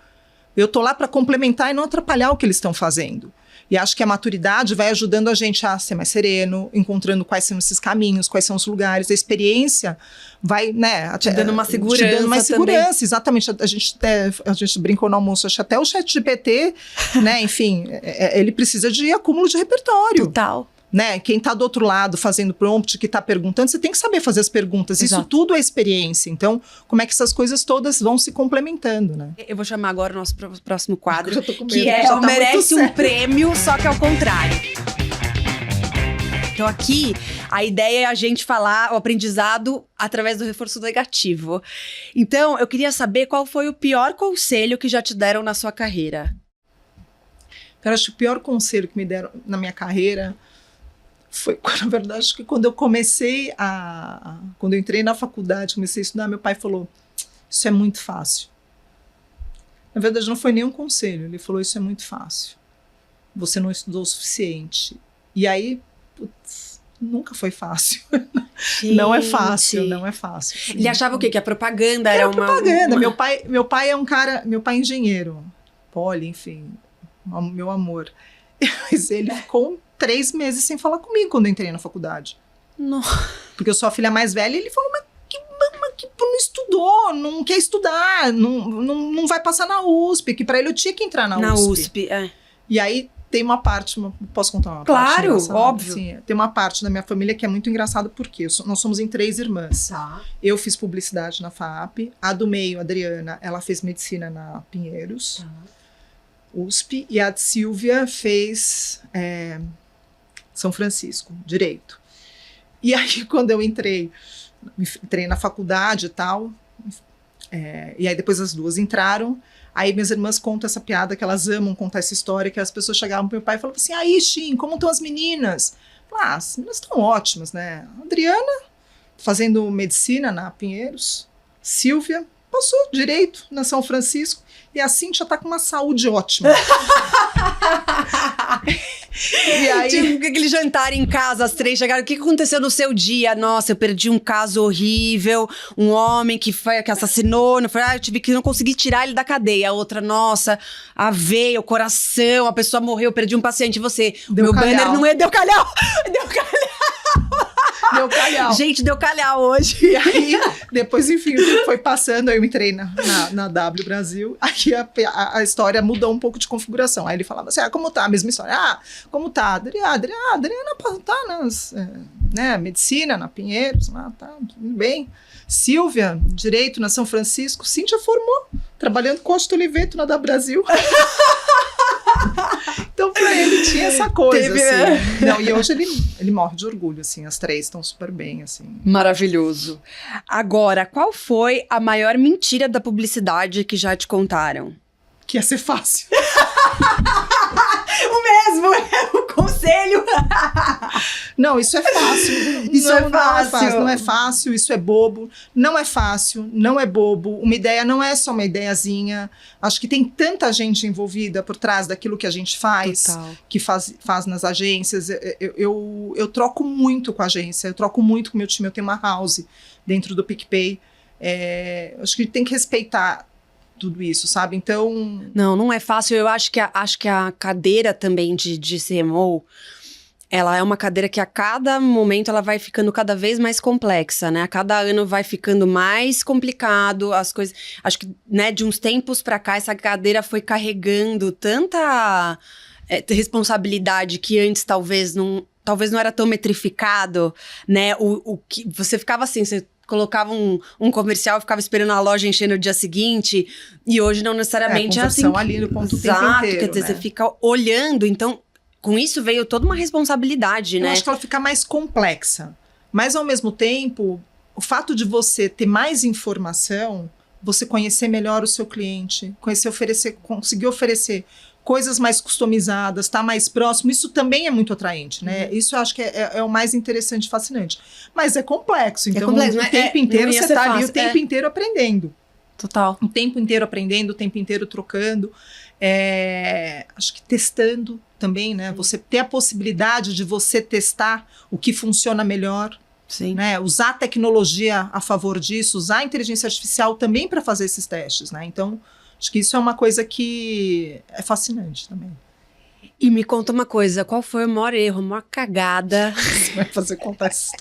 Eu tô lá para complementar e não atrapalhar o que eles estão fazendo. E acho que a maturidade vai ajudando a gente a ser mais sereno, encontrando quais são esses caminhos, quais são os lugares. A experiência vai, né, te dando uma segurança. Te dando mais segurança, exatamente. A gente brincou no almoço, acho que até o ChatGPT, né, enfim, ele precisa de acúmulo de repertório. Total. né? Quem está do outro lado fazendo prompt, que está perguntando, você tem que saber fazer as perguntas. Exato. Isso tudo é experiência. Então, como é que essas coisas todas vão se complementando, né? Eu vou chamar agora o nosso próximo quadro, Já tô com medo, que é já o tá Merece muito um sério. Prêmio, só que ao contrário. Então aqui, a ideia é a gente falar o aprendizado através do reforço negativo. Então, eu queria saber qual foi o pior conselho que já te deram na sua carreira. Cara, acho que o pior conselho que me deram na minha carreira foi, na verdade, acho que quando eu comecei quando eu entrei na faculdade, comecei a estudar, meu pai falou, isso é muito fácil. Na verdade, não foi nenhum conselho, ele falou, isso é muito fácil. Você não estudou o suficiente. E aí, putz, nunca foi fácil. Não é fácil, não é fácil. Ele achava o quê? Que a propaganda Era era uma... propaganda. Meu pai é um cara, meu pai é engenheiro, poli, enfim, meu amor. Mas ele ficou 3 meses sem falar comigo quando eu entrei na faculdade. Não. Porque eu sou a filha mais velha e ele falou, mas que não estudou, não quer estudar, não vai passar na USP, que pra ele eu tinha que entrar na USP. é. E aí tem uma parte, posso contar uma parte? Claro, engraçada? óbvio. Sim, tem uma parte da minha família que é muito engraçada, porque nós somos em 3 irmãs. Tá. Eu fiz publicidade na FAAP, a do meio, a Adriana, ela fez medicina na Pinheiros, USP, e a de Silvia fez São Francisco, Direito. E aí, quando eu entrei na faculdade e tal, e aí depois as duas entraram, aí minhas irmãs contam essa piada, que elas amam contar essa história, que as pessoas chegavam pro meu pai e falavam assim, aí, Shin, como estão as meninas? As meninas estão ótimas, né? A Adriana, fazendo medicina na Pinheiros, Silvia, passou direito na São Francisco, e a Cíntia tá com uma saúde ótima. E aí... Tipo, aquele jantar em casa, as 3 chegaram, o que aconteceu no seu dia? Nossa, eu perdi um caso horrível, um homem que assassinou, eu tive que não consegui tirar ele da cadeia. A outra, nossa, a veia, o coração, a pessoa morreu, eu perdi um paciente. E você, Deu meu calhau. banner não é, deu calhau! Deu calhau! Deu calhau. Gente, deu calhau hoje. E aí, depois, enfim, o tempo foi passando, eu entrei na W Brasil, aí a história mudou um pouco de configuração. Aí ele falava assim, como tá? A mesma história. Como tá? Adriana tá na medicina, na Pinheiros, tá tudo bem. Silvia, Direito na São Francisco. Cíntia formou, trabalhando com Costa Oliveto na W Brasil. Então, pra ele tinha essa coisa, assim. Não, e hoje ele morre de orgulho, assim. As 3 estão super bem, assim. Maravilhoso. Agora, qual foi a maior mentira da publicidade que já te contaram? Que ia ser fácil. O mesmo, é o conselho. Não, isso é fácil. Isso Não é fácil. Não é fácil, isso é bobo. Não é fácil, não é bobo. Uma ideia não é só uma ideiazinha. Acho que tem tanta gente envolvida por trás daquilo que a gente faz, Total. que faz nas agências. Eu troco muito com a agência, eu troco muito com o meu time. Eu tenho uma house dentro do PicPay. Acho que tem que respeitar tudo isso, sabe? Então... Não é fácil. Eu acho que a cadeira também de CMO, ela é uma cadeira que a cada momento ela vai ficando cada vez mais complexa, né? A cada ano vai ficando mais complicado as coisas. Acho que, né, de uns tempos pra cá, essa cadeira foi carregando tanta responsabilidade que antes talvez não era tão metrificado, né? O que você ficava assim, você colocava um comercial, ficava esperando a loja encher no dia seguinte, e hoje não necessariamente é assim. Ali no ponto Exato, tempo inteiro, quer dizer, né? você fica olhando, então, com isso veio toda uma responsabilidade, né? Eu acho que ela fica mais complexa, mas ao mesmo tempo, o fato de você ter mais informação, você conhecer melhor o seu cliente, conseguir oferecer coisas mais customizadas, estar mais próximo, isso também é muito atraente, né? Isso eu acho que é o mais interessante e fascinante. Mas é complexo, então o tempo inteiro você está ali o tempo inteiro aprendendo. Total. O tempo inteiro aprendendo, o tempo inteiro trocando. Acho que testando também, né? Você ter a possibilidade de você testar o que funciona melhor. Sim. Né? Usar a tecnologia a favor disso, usar a inteligência artificial também para fazer esses testes, né? Então, acho que isso é uma coisa que é fascinante também. E me conta uma coisa, qual foi o maior erro, a maior cagada? Você vai fazer contar isso.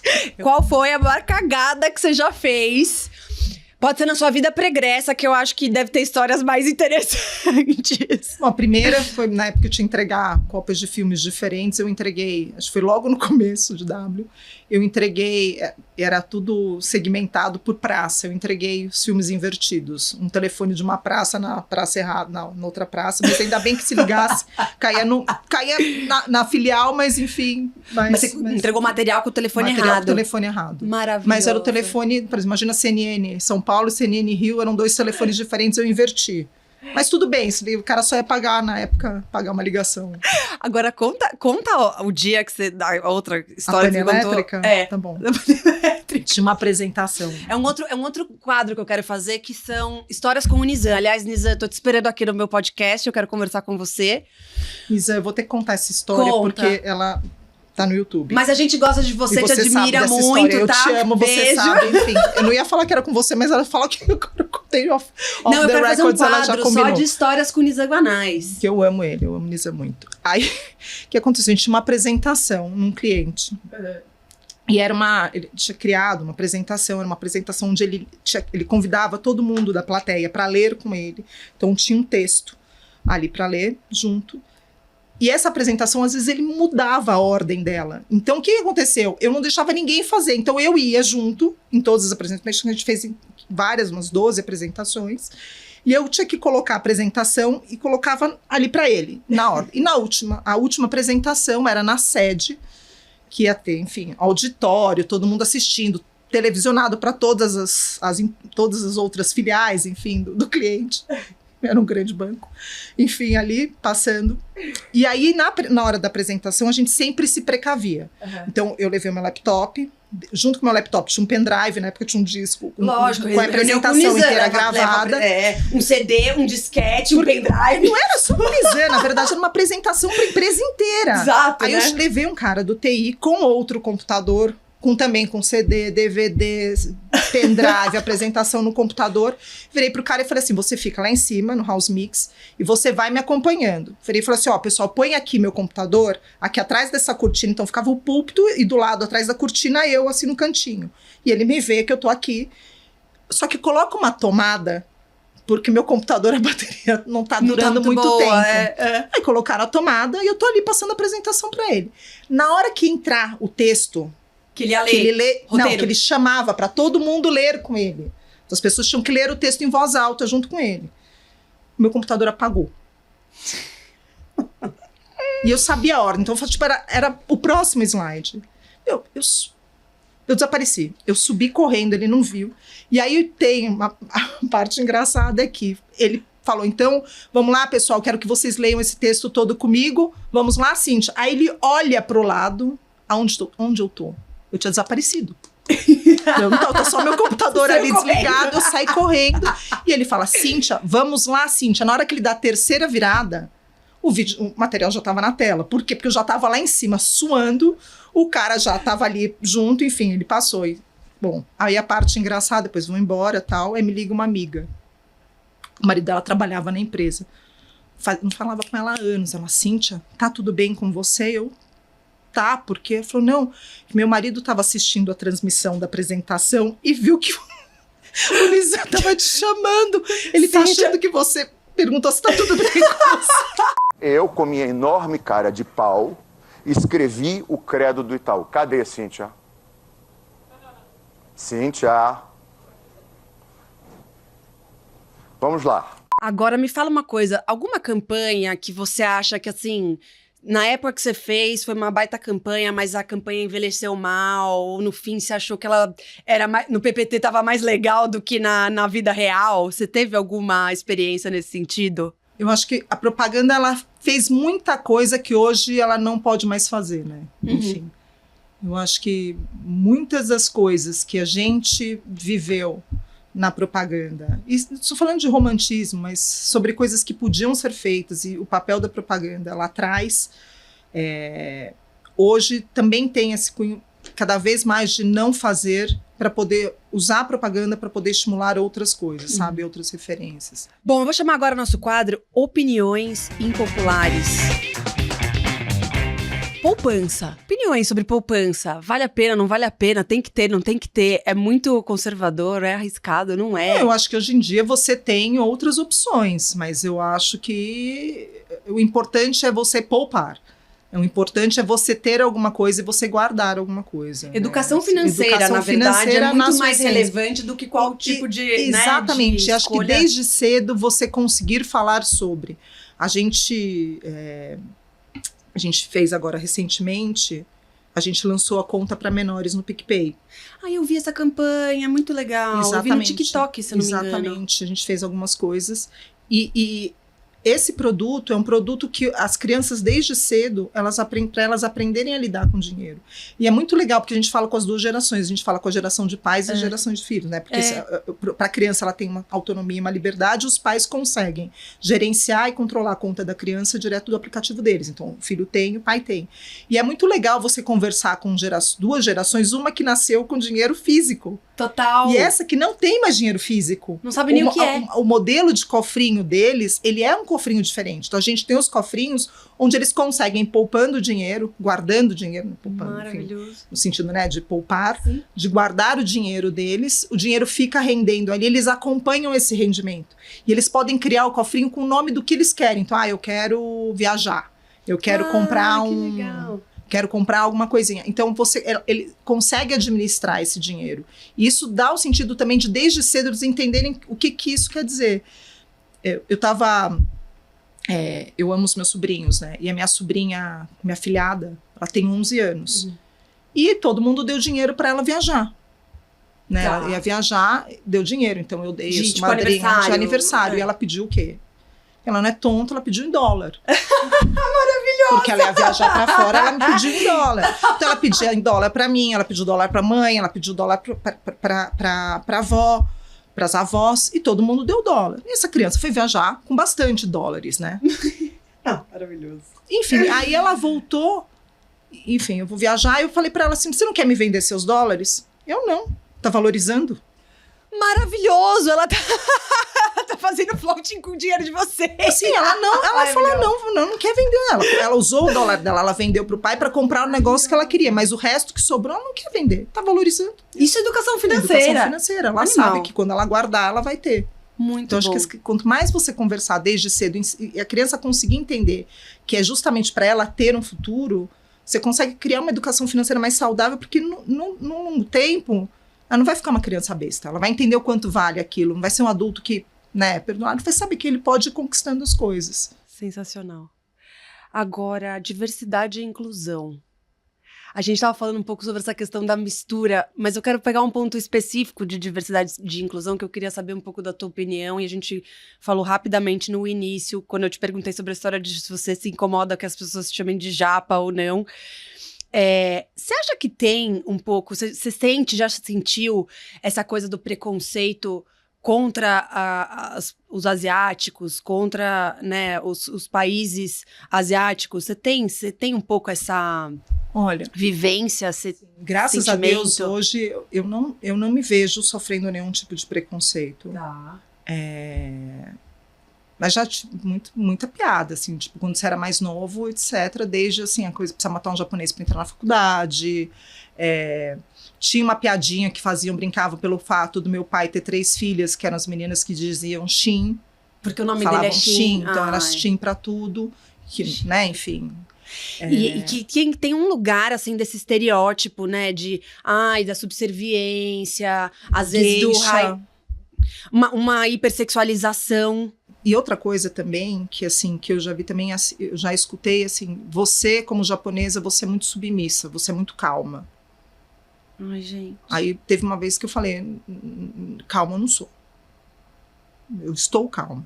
Qual foi a maior cagada que você já fez Pode ser na sua vida pregressa, que eu acho que deve ter histórias mais interessantes. Bom, a primeira foi na época que eu tinha que entregar cópias de filmes diferentes. Eu entreguei, acho que foi logo no começo de W, eu entreguei, era tudo segmentado por praça. Eu entreguei os filmes invertidos. Um telefone de uma praça na praça errada, na outra praça. Mas ainda bem que se ligasse, caía na filial, mas enfim. Mas você entregou material com o telefone errado. Com o telefone errado. Maravilhoso. Mas era o telefone, por exemplo, imagina CNN São Paulo e CNN Rio, eram 2 telefones diferentes, eu inverti. Mas tudo bem, o cara só ia pagar, na época, pagar uma ligação. Agora, conta o dia que você... A outra história que você contou. Elétrica? Tá bom. Tinha uma apresentação. É um outro quadro que eu quero fazer, que são histórias com o Nizam. Aliás, Nizam, eu tô te esperando aqui no meu podcast, eu quero conversar com você. Nizam, eu vou ter que contar essa história, porque ela... tá no YouTube. Mas a gente gosta de você, te admira muito, história. tá? Eu te amo, Beijo. você sabe, enfim. Eu não ia falar que era com você, mas ela fala que eu contei off não, eu the quero records, fazer um ela já quadro combinou. só de histórias com Nizam Guanais. Que eu amo ele, eu amo Nizam muito. Aí, o que aconteceu? A gente tinha uma apresentação num cliente. E ele tinha criado uma apresentação, era uma apresentação onde ele convidava todo mundo da plateia para ler com ele. Então tinha um texto ali para ler junto. E essa apresentação, às vezes, ele mudava a ordem dela. Então, o que aconteceu? Eu não deixava ninguém fazer. Então, eu ia junto em todas as apresentações. A gente fez umas 12 apresentações. E eu tinha que colocar a apresentação e colocava ali para ele, na ordem. E a última apresentação era na sede, que ia ter, enfim, auditório, todo mundo assistindo, televisionado para todas as outras filiais, enfim, do cliente. Era um grande banco. Enfim, ali, passando. E aí, na hora da apresentação, a gente sempre se precavia. Então, eu levei o meu laptop. Junto com o meu laptop tinha um pendrive, na época tinha um disco. Lógico, com a apresentação inteira gravada. Um CD, um disquete, um pendrive. Não era só uma Nizam, na verdade, era uma apresentação para a empresa inteira. Exato, aí eu levei um cara do TI com outro computador, também com CD, DVD, pendrive, apresentação no computador. Virei pro cara e falei assim, você fica lá em cima, no House Mix, e você vai me acompanhando. Falei assim, pessoal, põe aqui meu computador, aqui atrás dessa cortina. Então ficava o púlpito e do lado, atrás da cortina, eu, assim, no cantinho. E ele me vê que eu tô aqui. Só que coloca uma tomada, porque meu computador, a bateria não tá durando muito boa, tempo. Aí colocaram a tomada e eu tô ali passando a apresentação para ele. Na hora que entrar o texto, que ele ia ler. Não, que ele chamava para todo mundo ler com ele. Então, as pessoas tinham que ler o texto em voz alta junto com ele. O meu computador apagou. E eu sabia a ordem. Então, tipo, era o próximo slide. Eu desapareci. Eu subi correndo, ele não viu. E aí tem uma parte engraçada aqui. Ele falou, então, vamos lá, pessoal, quero que vocês leiam esse texto todo comigo. Vamos lá, Cíntia. Aí ele olha pro lado, onde eu tô? Eu tinha desaparecido. Então, tá só meu computador ali desligado, eu saí correndo. E ele fala, Cíntia, vamos lá, Cíntia. Na hora que ele dá a terceira virada, o material já estava na tela. Por quê? Porque eu já estava lá em cima suando, o cara já estava ali junto, enfim, ele passou. Bom, aí a parte engraçada, depois vão embora e tal, aí me liga uma amiga. O marido dela trabalhava na empresa. Não falava com ela há anos. Ela, Cíntia, tá tudo bem com você? Eu... Tá, porque falou, não, meu marido estava assistindo a transmissão da apresentação e viu que o Nizam estava te chamando. Ele tá achando que você perguntou se tá tudo bem com você. Eu, com minha enorme cara de pau, escrevi o credo do Itaú. Cadê, Cíntia? Cíntia. Vamos lá. Agora me fala uma coisa, alguma campanha que você acha que, assim... Na época que você fez, foi uma baita campanha, mas a campanha envelheceu mal, ou no fim você achou que ela era no PPT estava mais legal do que na vida real? Você teve alguma experiência nesse sentido? Eu acho que a propaganda, ela fez muita coisa que hoje ela não pode mais fazer, né? Enfim, eu acho que muitas das coisas que a gente viveu na propaganda, e estou falando de romantismo, mas sobre coisas que podiam ser feitas e o papel da propaganda lá atrás, hoje também tem esse cunho cada vez mais de não fazer para poder usar a propaganda para poder estimular outras coisas, sabe? Outras referências. Bom, eu vou chamar agora o nosso quadro Opiniões Impopulares. Poupança. Opiniões sobre poupança. Vale a pena, não vale a pena? Tem que ter, não tem que ter? É muito conservador, é arriscado, não é? Eu acho que hoje em dia você tem outras opções, mas eu acho que o importante é você poupar. O importante é você ter alguma coisa e você guardar alguma coisa. Educação financeira, Educação na verdade, financeira é muito na mais sua relevante do que qual tipo de Exatamente. De acho que escolha. desde cedo você conseguir falar sobre. A gente fez agora recentemente, a gente lançou a conta para menores no PicPay. Eu vi essa campanha, muito legal. Exatamente. Eu vi no TikTok, se eu não me engano. Exatamente. A gente fez algumas coisas. E esse produto é um produto que as crianças, desde cedo, para elas aprenderem a lidar com dinheiro. E é muito legal, porque a gente fala com as duas gerações. A gente fala com a geração de pais e a geração de filhos, né? Porque para a criança, ela tem uma autonomia, uma liberdade, os pais conseguem gerenciar e controlar a conta da criança direto do aplicativo deles. Então, o filho tem, o pai tem. E é muito legal você conversar com duas gerações, uma que nasceu com dinheiro físico. Total. E essa que não tem mais dinheiro físico. Não sabe nem o que é. O modelo de cofrinho deles, ele é um cofrinho diferente. Então a gente tem os cofrinhos onde eles conseguem poupando dinheiro, guardando dinheiro, poupando, maravilhoso. Enfim, no sentido, né, de poupar, Sim. de guardar o dinheiro deles, o dinheiro fica rendendo ali, eles acompanham esse rendimento. E eles podem criar o cofrinho com o nome do que eles querem. Então, eu quero viajar, eu quero comprar legal. Quero comprar alguma coisinha. Então, ele consegue administrar esse dinheiro. E isso dá o sentido também de, desde cedo, eles entenderem o que isso quer dizer. Eu amo os meus sobrinhos, né? E a minha sobrinha, minha filhada, ela tem 11 anos. Uhum. E todo mundo deu dinheiro para ela viajar. Né? Tá. Ela ia viajar, deu dinheiro. Então, eu dei isso, tipo madrinha de aniversário. aniversário. E ela pediu o quê? Ela não é tonta, ela pediu em dólar. Maravilhosa! Porque ela ia viajar pra fora, ela me pediu em dólar. Então ela pedia em dólar pra mim, ela pediu dólar pra mãe, ela pediu dólar pra avó, pras avós, e todo mundo deu dólar. E essa criança foi viajar com bastante dólares, né? Maravilhoso. Enfim, aí ela voltou, enfim, eu vou viajar, e eu falei pra ela assim, você não quer me vender seus dólares? Eu não, tá valorizando? Maravilhoso! Ela tá fazendo floating com o dinheiro de vocês. Assim, ela falou, não quer vender. Ela usou o dólar dela, ela vendeu pro pai para comprar o negócio que ela queria, mas o resto que sobrou, ela não quer vender. Tá valorizando. Isso é educação financeira. Educação financeira. Ela sabe que quando ela guardar, ela vai ter. Muito então, bom. acho que quanto mais você conversar desde cedo e a criança conseguir entender que é justamente para ela ter um futuro, você consegue criar uma educação financeira mais saudável, porque num tempo, ela não vai ficar uma criança besta. Ela vai entender o quanto vale aquilo. Não vai ser um adulto que, né, perdoado, vai saber que ele pode ir conquistando as coisas. Sensacional. Agora, diversidade e inclusão. A gente estava falando um pouco sobre essa questão da mistura, mas eu quero pegar um ponto específico de diversidade e inclusão, que eu queria saber um pouco da tua opinião, e a gente falou rapidamente no início, quando eu te perguntei sobre a história de se você se incomoda que as pessoas te chamem de japa ou não. Você acha que tem um pouco, você já sentiu essa coisa do preconceito contra os asiáticos, contra, né, os países asiáticos? Você tem um pouco essa vivência? Graças a Deus, hoje eu não me vejo sofrendo nenhum tipo de preconceito. Tá. Mas já muita piada, assim, tipo, quando você era mais novo, etc. Desde, assim, a coisa, precisa matar um japonês para entrar na faculdade. Tinha uma piadinha que brincavam pelo fato do meu pai ter 3 filhas, que eram as meninas que diziam Shin. Porque o nome falavam dele é Shin. Então era Shin pra tudo, né, enfim. E que tem um lugar, assim, desse estereótipo, né, da subserviência, às vezes uma hipersexualização. E outra coisa também, que eu já vi também, eu já escutei, assim, você, como japonesa, você é muito submissa, você é muito calma. Ai, gente. Aí teve uma vez que eu falei, calma eu não sou. Eu estou calma.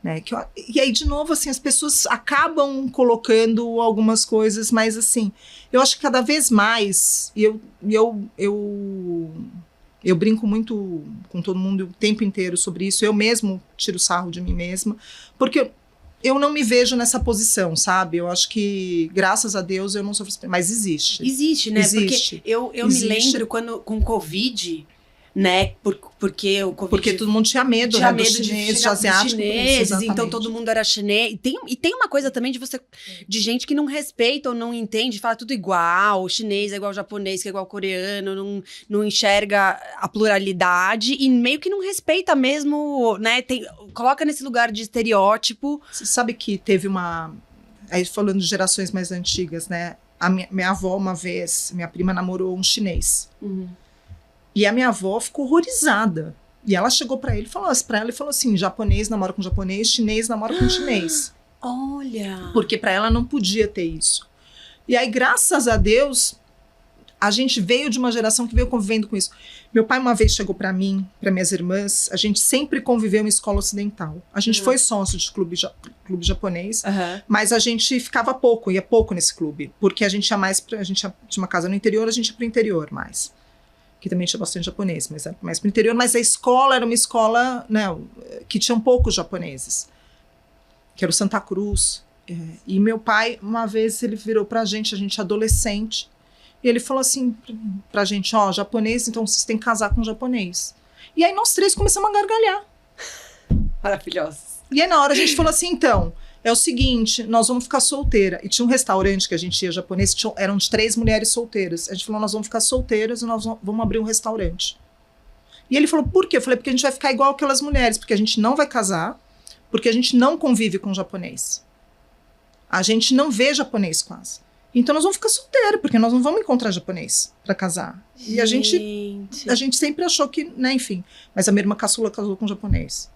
Né? E aí, de novo, assim, as pessoas acabam colocando algumas coisas, mas assim, eu acho que cada vez mais, e eu brinco muito com todo mundo o tempo inteiro sobre isso, eu mesmo tiro sarro de mim mesma, porque eu não me vejo nessa posição, sabe? Eu acho que, graças a Deus, eu não sofro... Mas existe. Existe, né? Existe. Porque eu me lembro, quando com Covid, né? Porque o Covid... Porque todo mundo tinha medo, né? Dos chineses, de asiáticos. Chineses, então todo mundo era chinês. E tem uma coisa também de gente que não respeita ou não entende, fala tudo igual, o chinês é igual ao japonês, que é igual ao coreano, não enxerga a pluralidade e meio que não respeita mesmo, né? Coloca nesse lugar de estereótipo. Você sabe que teve uma... Aí falando de gerações mais antigas, né? A minha avó, uma vez, minha prima namorou um chinês. Uhum. E a minha avó ficou horrorizada. E ela chegou pra ele e falou assim, japonês namora com japonês, chinês namora com chinês. Olha! Porque pra ela não podia ter isso. E aí, graças a Deus, a gente veio de uma geração que veio convivendo com isso. Meu pai uma vez chegou pra mim, pra minhas irmãs, a gente sempre conviveu em escola ocidental. A gente foi sócio de clube japonês, mas a gente ficava pouco, ia pouco nesse clube. Porque a gente tinha uma casa no interior, a gente ia pro interior mais. Que também tinha bastante japonês, mas era mais pro interior. Mas a escola era uma escola, né, que tinha poucos japoneses. Que era o Santa Cruz. E meu pai, uma vez, ele virou pra gente, a gente adolescente, e ele falou assim pra gente, japonês, então vocês têm que casar com um japonês. E aí nós três começamos a gargalhar. Maravilhosos. E aí na hora a gente falou assim, então, é o seguinte, nós vamos ficar solteira. E tinha um restaurante que a gente ia japonês, eram de 3 mulheres solteiras. A gente falou, nós vamos ficar solteiras e nós vamos abrir um restaurante. E ele falou, por quê? Eu falei, porque a gente vai ficar igual aquelas mulheres, porque a gente não vai casar, porque a gente não convive com japonês. A gente não vê japonês quase. Então nós vamos ficar solteiros, porque nós não vamos encontrar japonês para casar. E a gente sempre achou que, né, enfim. Mas a minha irmã caçula casou com um japonês.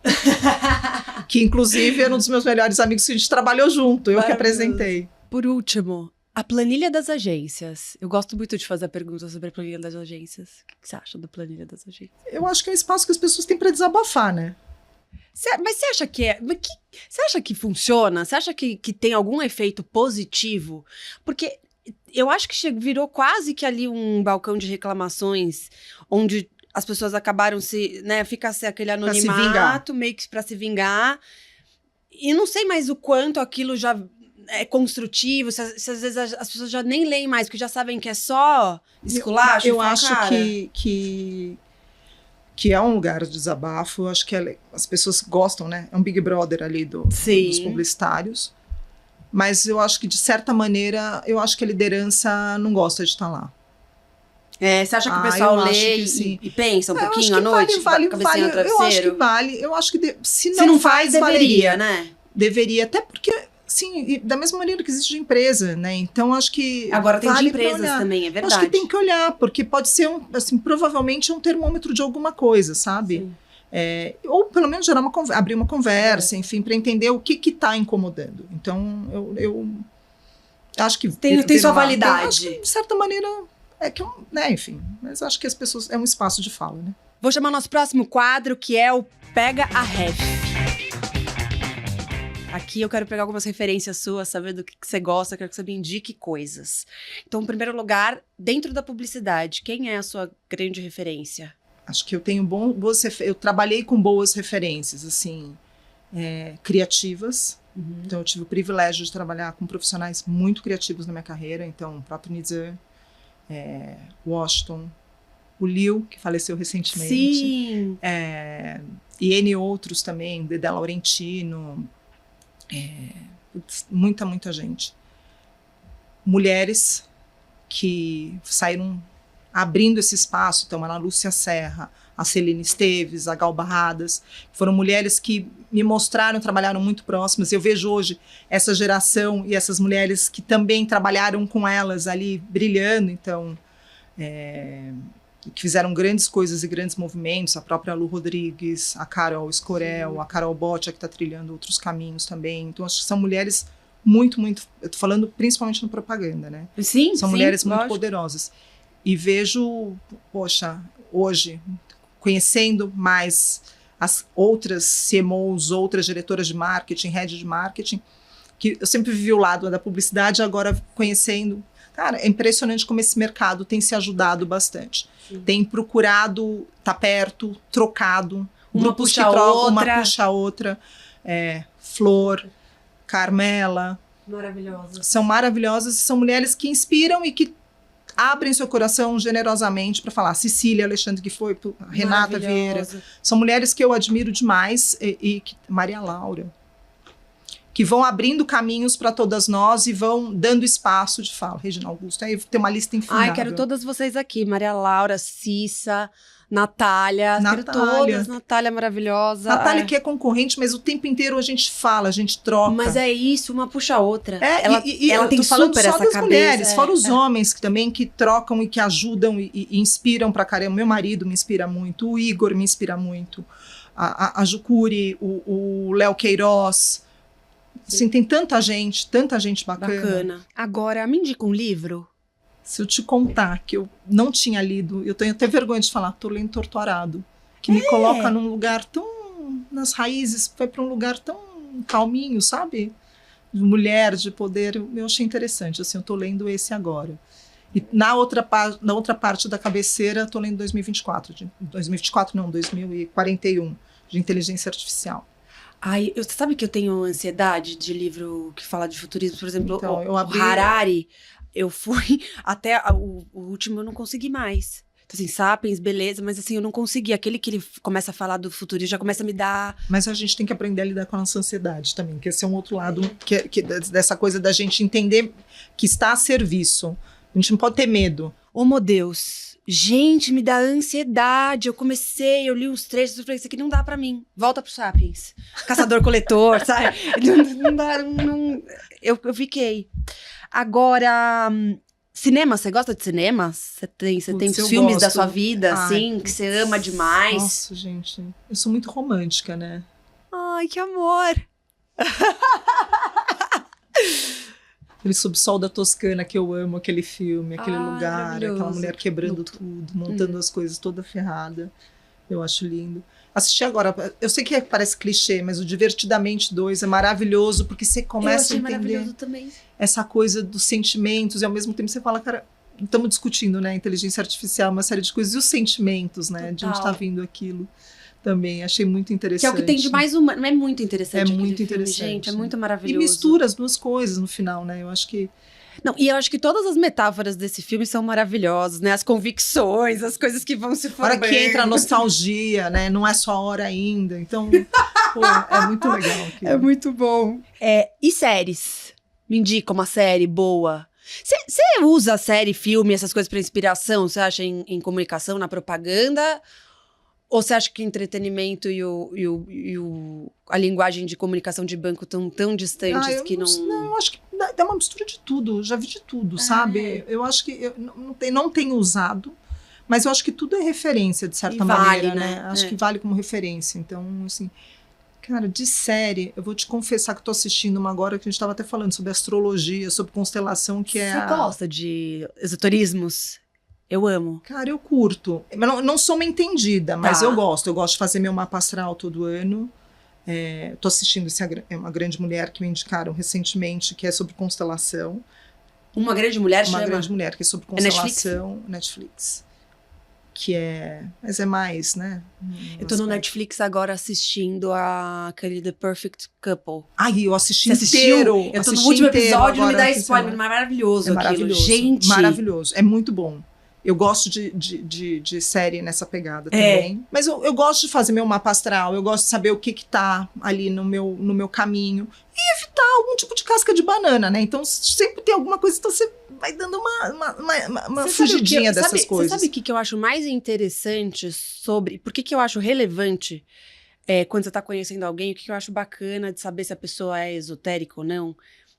Que inclusive era um dos meus melhores amigos que a gente trabalhou junto, eu que apresentei. Por último, a planilha das agências. Eu gosto muito de fazer perguntas sobre a planilha das agências. O que você acha da planilha das agências? Eu acho que é um espaço que as pessoas têm para desabafar, né? Mas você acha que você acha que funciona? Você acha que tem algum efeito positivo? Porque eu acho que virou quase que ali um balcão de reclamações, onde as pessoas acabaram fica aquele anonimato, meio que pra se vingar. E não sei mais o quanto aquilo já é construtivo, se às vezes as pessoas já nem leem mais, porque já sabem que é só esculacho. Eu acho que é um lugar de desabafo, eu acho que as pessoas gostam, né? É um Big Brother ali dos publicitários. Mas eu acho que, de certa maneira, eu acho que a liderança não gosta de estar lá. Você acha que o pessoal lê e pensa um pouquinho à noite? Vale, eu acho que vale. Eu acho que se não faz, deveria, né? Deveria, até porque... Sim, da mesma maneira que existe de empresa, né? Então, acho que... Agora tem de empresas também, é verdade. Acho que tem que olhar, porque pode ser, provavelmente um termômetro de alguma coisa, sabe? Ou pelo menos abrir uma conversa, enfim, para entender o que está incomodando. Então, eu acho que... Tem sua validade. Acho que, de certa maneira, né? Enfim, mas acho que as pessoas... É um espaço de fala, né? Vou chamar nosso próximo quadro, que é o Pega a Ref. Aqui eu quero pegar algumas referências suas, saber do que você gosta, quero que você me indique coisas. Então, em primeiro lugar, dentro da publicidade, quem é a sua grande referência? Acho que eu tenho eu trabalhei com boas referências, assim, criativas. Então, eu tive o privilégio de trabalhar com profissionais muito criativos na minha carreira. Então, o próprio Nizar, Washington, o Liu, que faleceu recentemente. Sim! E N outros também, Dedé Laurentino... muita gente. Mulheres que saíram abrindo esse espaço, então a Ana Lúcia Serra, a Celina Esteves, a Gal Barradas, foram mulheres que me mostraram, trabalharam muito próximas. Eu vejo hoje essa geração e essas mulheres que também trabalharam com elas ali, brilhando, então, que fizeram grandes coisas e grandes movimentos, a própria Lu Rodrigues, a Carol Escorel, a Carol Botia, que está trilhando outros caminhos também. Então, acho que são mulheres muito, eu tô falando principalmente na propaganda, né? São mulheres muito poderosas. E vejo, poxa, hoje, conhecendo mais as outras CMOs, outras diretoras de marketing, head de marketing, que eu sempre vivi o lado da publicidade, agora conhecendo... Cara, é impressionante como esse mercado tem se ajudado bastante. Sim. Tem procurado estar perto, trocado. Grupos que trocam, uma puxa a outra. Flor, Carmela. Maravilhosas. São maravilhosas e são mulheres que inspiram e que abrem seu coração generosamente para falar. Cecília, Alexandre que foi, Renata Vieira. São mulheres que eu admiro demais. Maria Laura. Que vão abrindo caminhos para todas nós e vão dando espaço de fala. Regina Augusta, aí tem uma lista infindável. Ai, quero todas vocês aqui. Maria Laura, Cissa, Natália. Quero todas. Natália maravilhosa. Natália que é concorrente, mas o tempo inteiro a gente fala, a gente troca. Mas é isso, uma puxa a outra. Ela tem falando super só essa das cabeça. mulheres, Fora os homens que também que trocam e que ajudam e inspiram pra caramba. Meu marido me inspira muito, o Igor me inspira muito, a Jucuri, o Léo Queiroz. Assim, tem tanta gente bacana. Agora, me indica um livro. Se eu te contar que eu não tinha lido, eu tenho até vergonha de falar, tô lendo Torturado, que me coloca num lugar tão, nas raízes, vai para um lugar tão calminho, sabe? De mulher, de poder, eu achei interessante, assim, eu tô lendo esse agora. E na outra parte da cabeceira, tô lendo 2041, de inteligência artificial. Ai, você sabe que eu tenho ansiedade de livro que fala de futurismo, por exemplo, Então, o Harari, eu fui até o último, eu não consegui mais. Então, assim, Sapiens, beleza, mas assim, eu não consegui. Aquele que ele começa a falar do futurismo já começa a me dar... Mas a gente tem que aprender a lidar com a nossa ansiedade também, que esse é um outro lado dessa coisa da gente entender que está a serviço. A gente não pode ter medo. Meu Deus, gente, me dá ansiedade. Eu li uns trechos, eu falei, isso aqui não dá pra mim. Volta pro Sapiens. Caçador-coletor, sabe? Não dá, eu fiquei. Agora, cinema, você gosta de cinema? Você tem os filmes da sua vida, assim, que você ama demais? Nossa, gente, eu sou muito romântica, né? Ai, que amor! Aquele Subsol da Toscana que eu amo, aquele filme, aquele lugar, aquela mulher quebrando tudo, montando as coisas toda ferrada. Eu acho lindo. Assisti agora, eu sei que parece clichê, mas o Divertidamente 2 é maravilhoso, porque você começa a entender essa coisa dos sentimentos, e ao mesmo tempo você fala, cara, estamos discutindo, né, inteligência artificial, uma série de coisas, e os sentimentos, né, de onde está vindo aquilo. Também, achei muito interessante. Que é o que tem de mais humano. Não é muito interessante. É muito interessante. Filme, gente, é muito maravilhoso. E mistura as duas coisas no final, né? Eu acho que... Não, e eu acho que todas as metáforas desse filme são maravilhosas, né? As convicções, as coisas que vão se formando. A hora que entra a nostalgia, né? Não é só a hora ainda. Então, pô, é muito legal. Aquilo. É muito bom. E séries? Me indica uma série boa. Você usa série, filme, essas coisas para inspiração? Você acha em comunicação, na propaganda? Ou você acha que o entretenimento e a linguagem de comunicação de banco estão tão distantes que não... Não, eu acho que dá uma mistura de tudo. Já vi de tudo, sabe? Eu acho que eu não tenho usado, mas eu acho que tudo é referência, de certa maneira, né? Acho que vale como referência. Então, assim... Cara, de série, eu vou te confessar que eu tô assistindo uma agora que a gente estava até falando sobre astrologia, sobre constelação, que é... Você gosta de esoterismos? Eu amo. Cara, eu curto. Não sou uma entendida, mas eu gosto. Eu gosto de fazer meu mapa astral todo ano. Tô assistindo Uma Grande Mulher, que me indicaram recentemente, que é sobre constelação. Uma Grande Mulher chama? Uma Grande Mulher, que é sobre constelação. Netflix. Que mas é mais, né? Eu tô no Netflix agora assistindo aquele The Perfect Couple. Ai, eu assisti inteiro. Eu tô no último episódio, não me dá spoiler, mas maravilhoso aquilo. Maravilhoso. Gente. Maravilhoso. É muito bom. Eu gosto de série nessa pegada também. Mas eu gosto de fazer meu mapa astral, eu gosto de saber o que tá ali no meu caminho. E evitar algum tipo de casca de banana, né? Então, sempre tem alguma coisa, então você vai dando uma fugidinha dessas coisas. Você sabe o que eu acho mais interessante sobre... Por que eu acho relevante quando você tá conhecendo alguém? O que eu acho bacana de saber se a pessoa é esotérica ou não?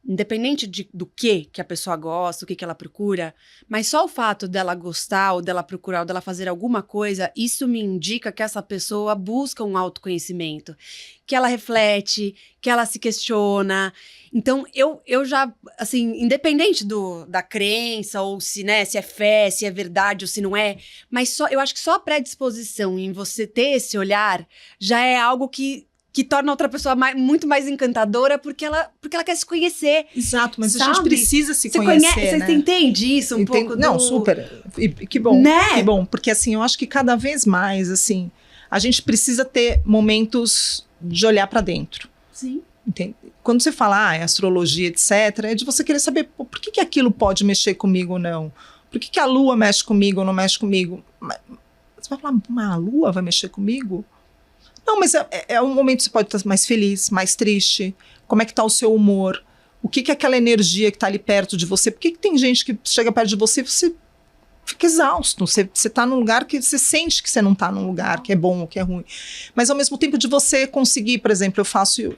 Independente do que a pessoa gosta, o que ela procura, mas só o fato dela gostar, ou dela procurar, ou dela fazer alguma coisa, isso me indica que essa pessoa busca um autoconhecimento, que ela reflete, que ela se questiona. Então, eu já, assim, independente da crença, ou se é fé, se é verdade ou se não é, mas eu acho que só a predisposição em você ter esse olhar já é algo que torna outra pessoa muito mais encantadora porque ela quer se conhecer. Exato, mas a gente precisa se conhecer, né? Você entende isso pouco? Não, super. E que bom, né? Que bom, porque assim, eu acho que cada vez mais, assim, a gente precisa ter momentos de olhar para dentro. Sim. Entende? Quando você fala, astrologia, etc., é de você querer saber por que aquilo pode mexer comigo ou não. Por que a lua mexe comigo ou não mexe comigo? Você vai falar, mas a lua vai mexer comigo? Não, mas é um momento que você pode estar mais feliz, mais triste. Como é que está o seu humor? O que é aquela energia que está ali perto de você? Por que tem gente que chega perto de você e você fica exausto? Você está num lugar que você sente que você não está num lugar que é bom ou que é ruim. Mas ao mesmo tempo de você conseguir, por exemplo,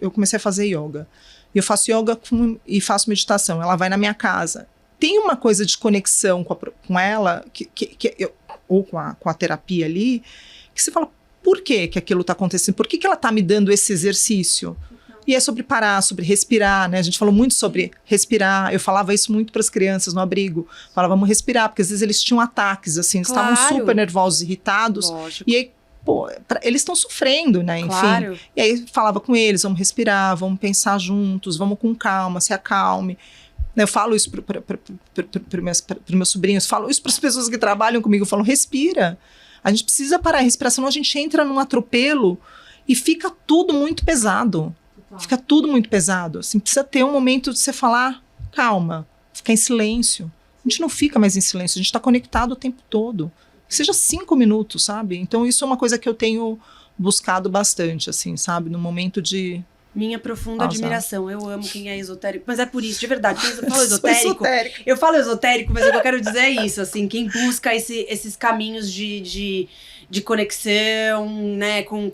eu comecei a fazer yoga. Eu faço yoga e faço meditação. Ela vai na minha casa. Tem uma coisa de conexão com ela, ou com a terapia ali, que você fala, por que aquilo está acontecendo? Por que ela está me dando esse exercício? E é sobre parar, sobre respirar, né? A gente falou muito sobre respirar. Eu falava isso muito para as crianças no abrigo. Falava, vamos respirar, porque às vezes eles tinham ataques, assim, eles estavam super nervosos, irritados. Lógico. E aí, eles estão sofrendo, né? Enfim. Claro. E aí falava com eles, vamos respirar, vamos pensar juntos, vamos com calma, se acalme. Eu falo isso para meus sobrinhos, falo isso para as pessoas que trabalham comigo, eu falo, respira. A gente precisa parar a respirar, senão a gente entra num atropelo e fica tudo muito pesado. Fica tudo muito pesado. Assim, precisa ter um momento de você falar, calma, ficar em silêncio. A gente não fica mais em silêncio, a gente está conectado o tempo todo. Que seja 5 minutos, sabe? Então isso é uma coisa que eu tenho buscado bastante, assim, sabe? No momento de... Minha profunda admiração. Eu amo quem é esotérico. Mas é por isso, de verdade. Quem fala esotérico. Eu falo esotérico, mas o que eu quero dizer é isso, assim. Quem busca esses caminhos de conexão, né, com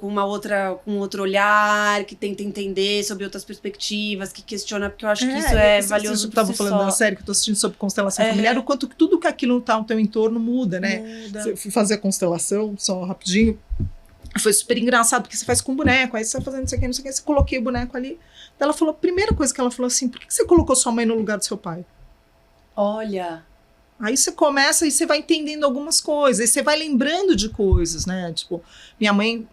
outro olhar, que tenta entender sobre outras perspectivas, que questiona, porque eu acho que isso é valioso por si só. Eu tava falando na série que eu tô assistindo sobre constelação familiar, o quanto tudo que aquilo tá no teu entorno muda, né? Eu fui fazer a constelação, só rapidinho. Foi super engraçado, porque você faz com boneco, aí você vai fazendo isso aqui, não sei o que, você coloquei o boneco ali. Ela falou, a primeira coisa que ela falou assim, por que você colocou sua mãe no lugar do seu pai? Olha... Aí você começa e você vai entendendo algumas coisas, aí você vai lembrando de coisas, né? Tipo, minha mãe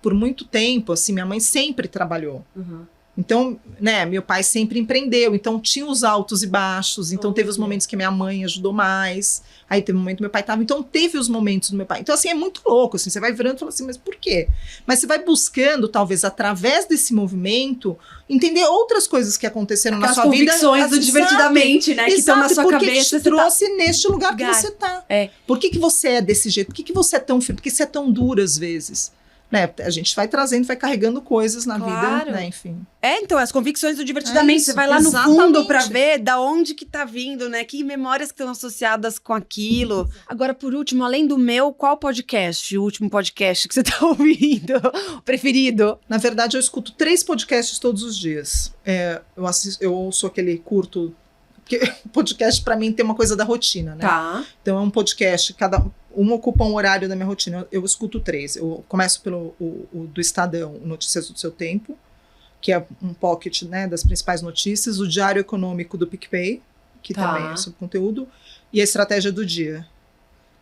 por muito tempo, assim, minha mãe sempre trabalhou. Uhum. Então, né, meu pai sempre empreendeu, então tinha os altos e baixos, então teve os momentos que minha mãe ajudou mais, aí teve um momento que meu pai tava, então teve os momentos do meu pai. Então, assim, é muito louco, assim, você vai virando e fala assim, mas por quê? Mas você vai buscando, talvez, através desse movimento, entender outras coisas que aconteceram na sua vida. As convicções do Divertidamente, né, que estão na sua cabeça. Por que te trouxe neste lugar que você tá? Por que você é desse jeito? Por que você é tão firme? Por que você é tão dura às vezes? Né? A gente vai trazendo, vai carregando coisas na vida, né? Enfim. Então, as convicções do Divertidamente. Você vai lá no fundo pra ver da onde que tá vindo, né? Que memórias que estão associadas com aquilo. Agora, por último, além do meu, qual podcast? O último podcast que você tá ouvindo? O preferido? Na verdade, eu escuto 3 podcasts todos os dias. Eu ouço aquele curto... Porque podcast, pra mim, tem uma coisa da rotina, né? Tá. Então, é um podcast, um ocupa um horário da minha rotina. Eu escuto 3. Eu começo pelo o do Estadão, o Notícias do Seu Tempo, que é um pocket, né, das principais notícias. O Diário Econômico do PicPay, que também é sobre conteúdo. E a Estratégia do Dia.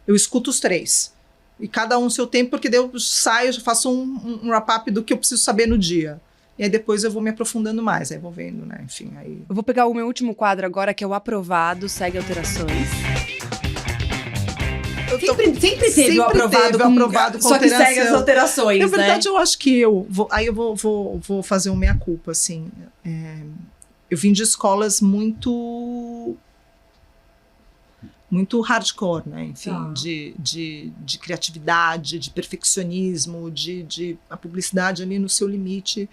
Eu escuto os 3. E cada um seu tempo, porque daí eu saio, já faço um wrap-up do que eu preciso saber no dia. E aí depois eu vou me aprofundando mais, aí vou vendo, né, enfim, aí... Eu vou pegar o meu último quadro agora, que é o Aprovado, segue alterações. Sempre teve o aprovado com só que segue as alterações, na verdade, eu acho que eu vou fazer uma meia-culpa, assim. Eu vim de escolas muito hardcore, né? Enfim, de criatividade, de perfeccionismo, de a publicidade ali no seu limite,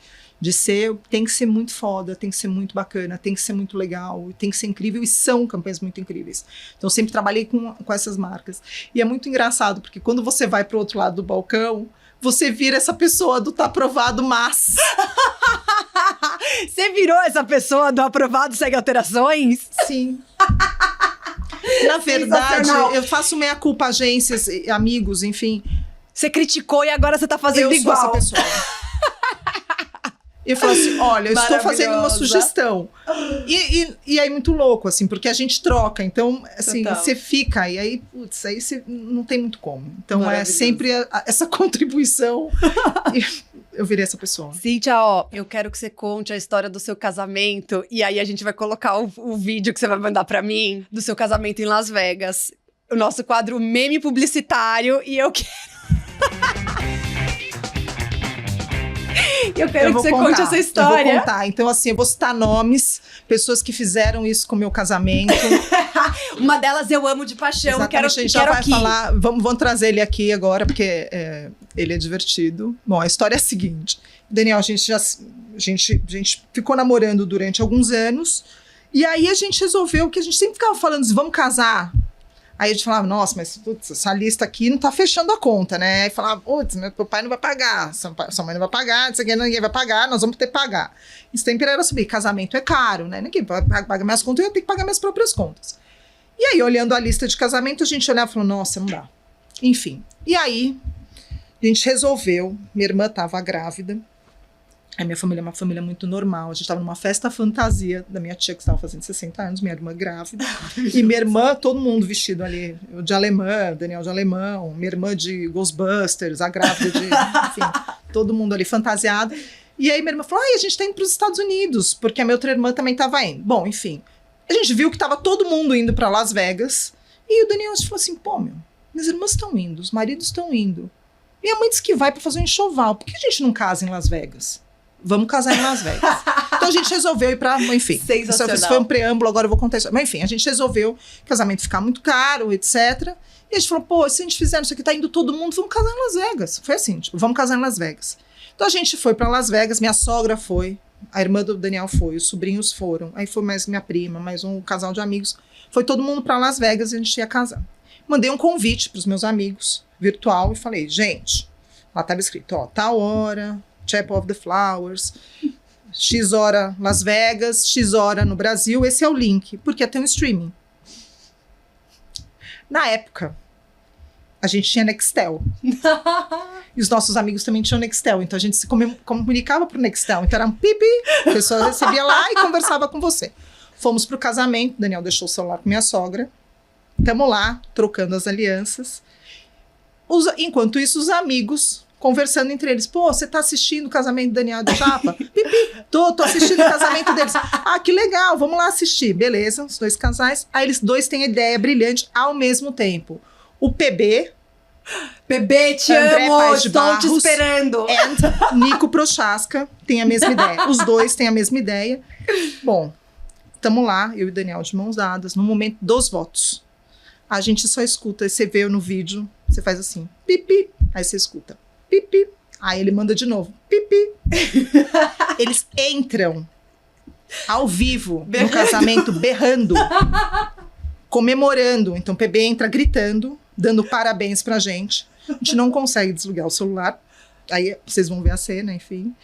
tem que ser muito foda, tem que ser muito bacana, tem que ser muito legal, tem que ser incrível, e são campanhas muito incríveis. Então, eu sempre trabalhei com essas marcas. E é muito engraçado, porque quando você vai pro outro lado do balcão, você vira essa pessoa do tá aprovado, mas... Você virou essa pessoa do aprovado segue alterações? Sim. Na verdade, eu faço meia-culpa, agências, amigos, enfim. Você criticou e agora você tá fazendo igual. Eu sou essa pessoa. Eu falo assim, olha, eu estou fazendo uma sugestão. E aí, muito louco, assim, porque a gente troca. Então, assim, você fica, e aí, putz, aí você não tem muito como. Então, é sempre essa contribuição. Eu virei essa pessoa. Cíntia, eu quero que você conte a história do seu casamento. E aí, a gente vai colocar o vídeo que você vai mandar pra mim do seu casamento em Las Vegas. O nosso quadro meme publicitário. E eu quero... Eu quero que você conte essa história. Eu vou contar. Então, assim, eu vou citar nomes, pessoas que fizeram isso com o meu casamento. Uma delas eu amo de paixão. Exatamente, Quero, a gente já quero vai aqui. falar, vamos trazer ele aqui agora, porque ele é divertido. Bom, a história é a seguinte. Daniel, a gente ficou namorando durante alguns anos, e aí a gente resolveu que a gente sempre ficava falando assim, vamos casar? Aí a gente falava, nossa, mas putz, essa lista aqui não tá fechando a conta, né? Aí falava, putz, meu pai não vai pagar, sua mãe não vai pagar, ninguém vai pagar, nós vamos ter que pagar. Isso sempre era subir, casamento é caro, né? Ninguém vai pagar minhas contas, eu ia ter que pagar minhas próprias contas. E aí, olhando a lista de casamento, a gente olhava e falou, nossa, não dá. Enfim, e aí a gente resolveu, minha irmã estava grávida, a minha família é uma família muito normal. A gente estava numa festa fantasia da minha tia, que estava fazendo 60 anos, minha irmã grávida. E minha irmã, todo mundo vestido ali, eu de alemã, Daniel de alemão, minha irmã de Ghostbusters, a grávida de... Enfim, todo mundo ali fantasiado. E aí minha irmã falou, a gente está indo para os Estados Unidos, porque a minha outra irmã também estava indo. Bom, enfim, a gente viu que estava todo mundo indo para Las Vegas. E o Daniel falou assim, minhas irmãs estão indo, os maridos estão indo. Minha mãe disse que vai para fazer um enxoval. Por que a gente não casa em Las Vegas? Vamos casar em Las Vegas. Então a gente resolveu ir pra... Enfim, isso foi um preâmbulo, agora eu vou contar isso. Mas enfim, a gente resolveu o casamento ficar muito caro, etc. E a gente falou, se a gente fizer isso aqui, tá indo todo mundo, vamos casar em Las Vegas. Foi assim, tipo, vamos casar em Las Vegas. Então a gente foi pra Las Vegas, minha sogra foi, a irmã do Daniel foi, os sobrinhos foram, aí foi mais minha prima, mais um casal de amigos. Foi todo mundo pra Las Vegas e a gente ia casar. Mandei um convite pros meus amigos, virtual, e falei, gente, lá tava escrito, tal hora... Chapel of the Flowers, X hora Las Vegas, X hora no Brasil, esse é o link, porque tem um streaming. Na época, a gente tinha Nextel. E os nossos amigos também tinham Nextel, então a gente se comunicava pro Nextel, então era um pipi, a pessoa recebia lá e conversava com você. Fomos pro casamento, Daniel deixou o celular com minha sogra, estamos lá, trocando as alianças. Enquanto isso, os amigos... conversando entre eles, você tá assistindo o casamento do Daniel do Chapa? Pipi, tô assistindo o casamento deles. Que legal, vamos lá assistir. Beleza, os dois casais. Aí eles dois têm a ideia brilhante ao mesmo tempo. O PB, te André amo, Paz de estou Barros, te esperando. E Nico Prochaska tem a mesma ideia. Os dois têm a mesma ideia. Bom, estamos lá, eu e o Daniel de mãos dadas, no momento dos votos. A gente só escuta, você vê no vídeo, você faz assim, pipi, aí você escuta. Pipi. Aí ele manda de novo. Pipi. Eles entram ao vivo no casamento, berrando, comemorando. Então o PB entra gritando, dando parabéns pra gente. A gente não consegue desligar o celular. Aí vocês vão ver a cena, enfim.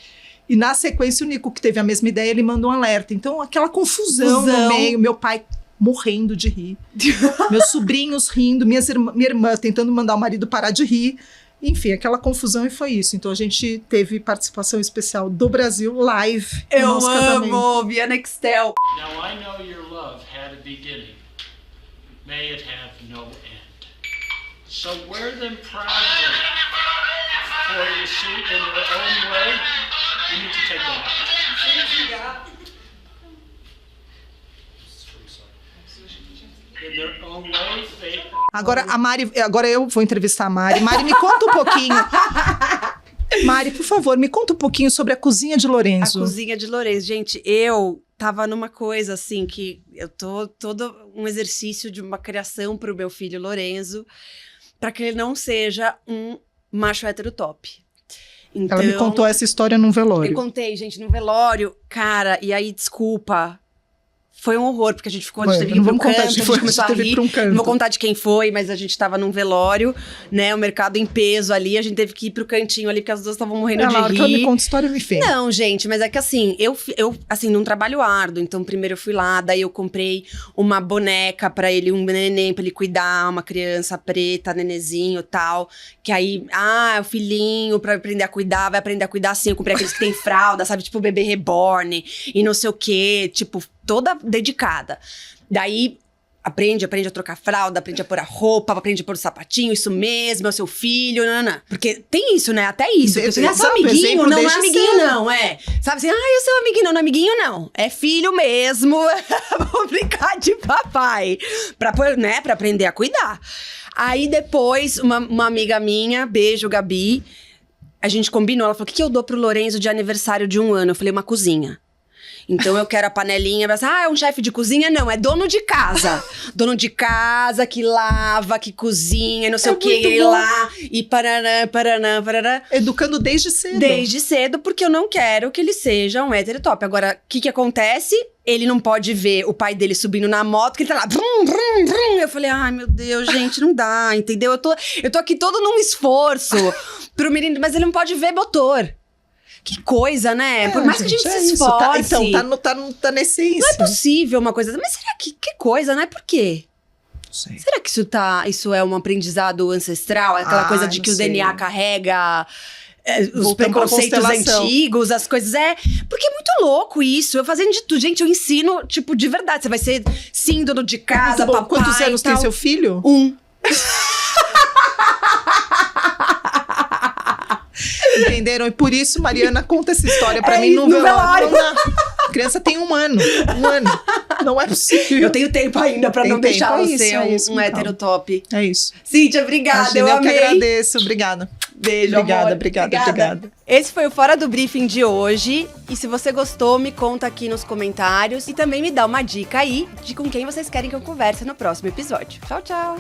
E na sequência o Nico, que teve a mesma ideia, ele manda um alerta. Então aquela confusão no meio, meu pai morrendo de rir, meus sobrinhos rindo, minha irmã tentando mandar o marido parar de rir. Enfim, aquela confusão, e foi isso. Então a gente teve participação especial do Brasil live no nosso casamento. Eu amo, via Nextel. Now I know your love had a beginning. May it have no end. So wear them proudly. For you see, in their own way, you need to take that out. In their own way, they... Agora eu vou entrevistar a Mari. Mari, me conta um pouquinho. Mari, por favor, me conta um pouquinho sobre a cozinha de Lorenzo. A cozinha de Lorenzo. Gente, eu tava numa coisa assim, que eu tô todo um exercício de uma criação pro meu filho Lorenzo, para que ele não seja um macho hétero top. Então, ela me contou essa história num velório. Eu contei, gente, num velório. Cara, e aí, desculpa... Foi um horror, porque a gente ficou, a gente teve que ir pra um canto, a gente começou a rir. Não vou contar de quem foi, mas a gente tava num velório, né? O mercado em peso ali, a gente teve que ir pro cantinho ali, porque as duas estavam morrendo de rir. Que ela me conta história, me fez. Não, gente, mas é que assim, eu assim, num trabalho árduo, então primeiro eu fui lá, daí eu comprei uma boneca pra ele, um neném pra ele cuidar, uma criança preta, nenezinho e tal, que aí, o filhinho pra aprender a cuidar, vai aprender a cuidar assim, eu comprei aqueles que tem fralda, sabe, tipo bebê reborn e não sei o quê, tipo, toda dedicada. Daí, aprende a trocar fralda, aprende a pôr a roupa, aprende a pôr o sapatinho, isso mesmo, é o seu filho, nanana. Porque tem isso, né? Até isso. Porque você é seu amiguinho, não é amiguinho, não, é. Sabe assim, eu sou amiguinho, não é amiguinho, não. É filho mesmo, vou brincar de papai. Pra aprender a cuidar. Aí depois, uma amiga minha, beijo, Gabi, a gente combinou, ela falou, o que eu dou pro Lorenzo de aniversário de 1 ano? Eu falei, uma cozinha. Então eu quero a panelinha, mas, é um chefe de cozinha? Não, é dono de casa. Dono de casa que lava, que cozinha, não sei o que, e lá, e paraná. Educando desde cedo. Desde cedo, porque eu não quero que ele seja um hétero top. Agora, o que acontece? Ele não pode ver o pai dele subindo na moto, que ele tá lá, vrum, vrum, vrum. Eu falei, ai meu Deus, gente, não dá, entendeu? Eu tô aqui todo num esforço pro menino, mas ele não pode ver motor. Que coisa, né? Por mais que a gente se esforce. Então, tá na essência. Não é possível uma coisa. Mas será que coisa, né? Por quê? Não sei. Será que isso é um aprendizado ancestral? Aquela coisa de que o DNA carrega os preconceitos antigos, as coisas. Porque é muito louco isso. Eu fazendo de tudo. Gente, eu ensino, tipo, de verdade. Você vai ser sim dono de casa, papai. Quantos anos tem seu filho? 1. Entenderam? E por isso Mariana conta essa história pra mim no velório. A criança tem 1 ano. 1 ano. Não é possível. Eu tenho tempo ainda pra não deixar você ser um hétero top. É isso. Cíntia, obrigada. Imagina, eu amei. que agradeço. Obrigada. Beijo, obrigada, amor. obrigada. Esse foi o Fora do Briefing de hoje. E se você gostou, me conta aqui nos comentários. E também me dá uma dica aí de com quem vocês querem que eu converse no próximo episódio. Tchau, tchau.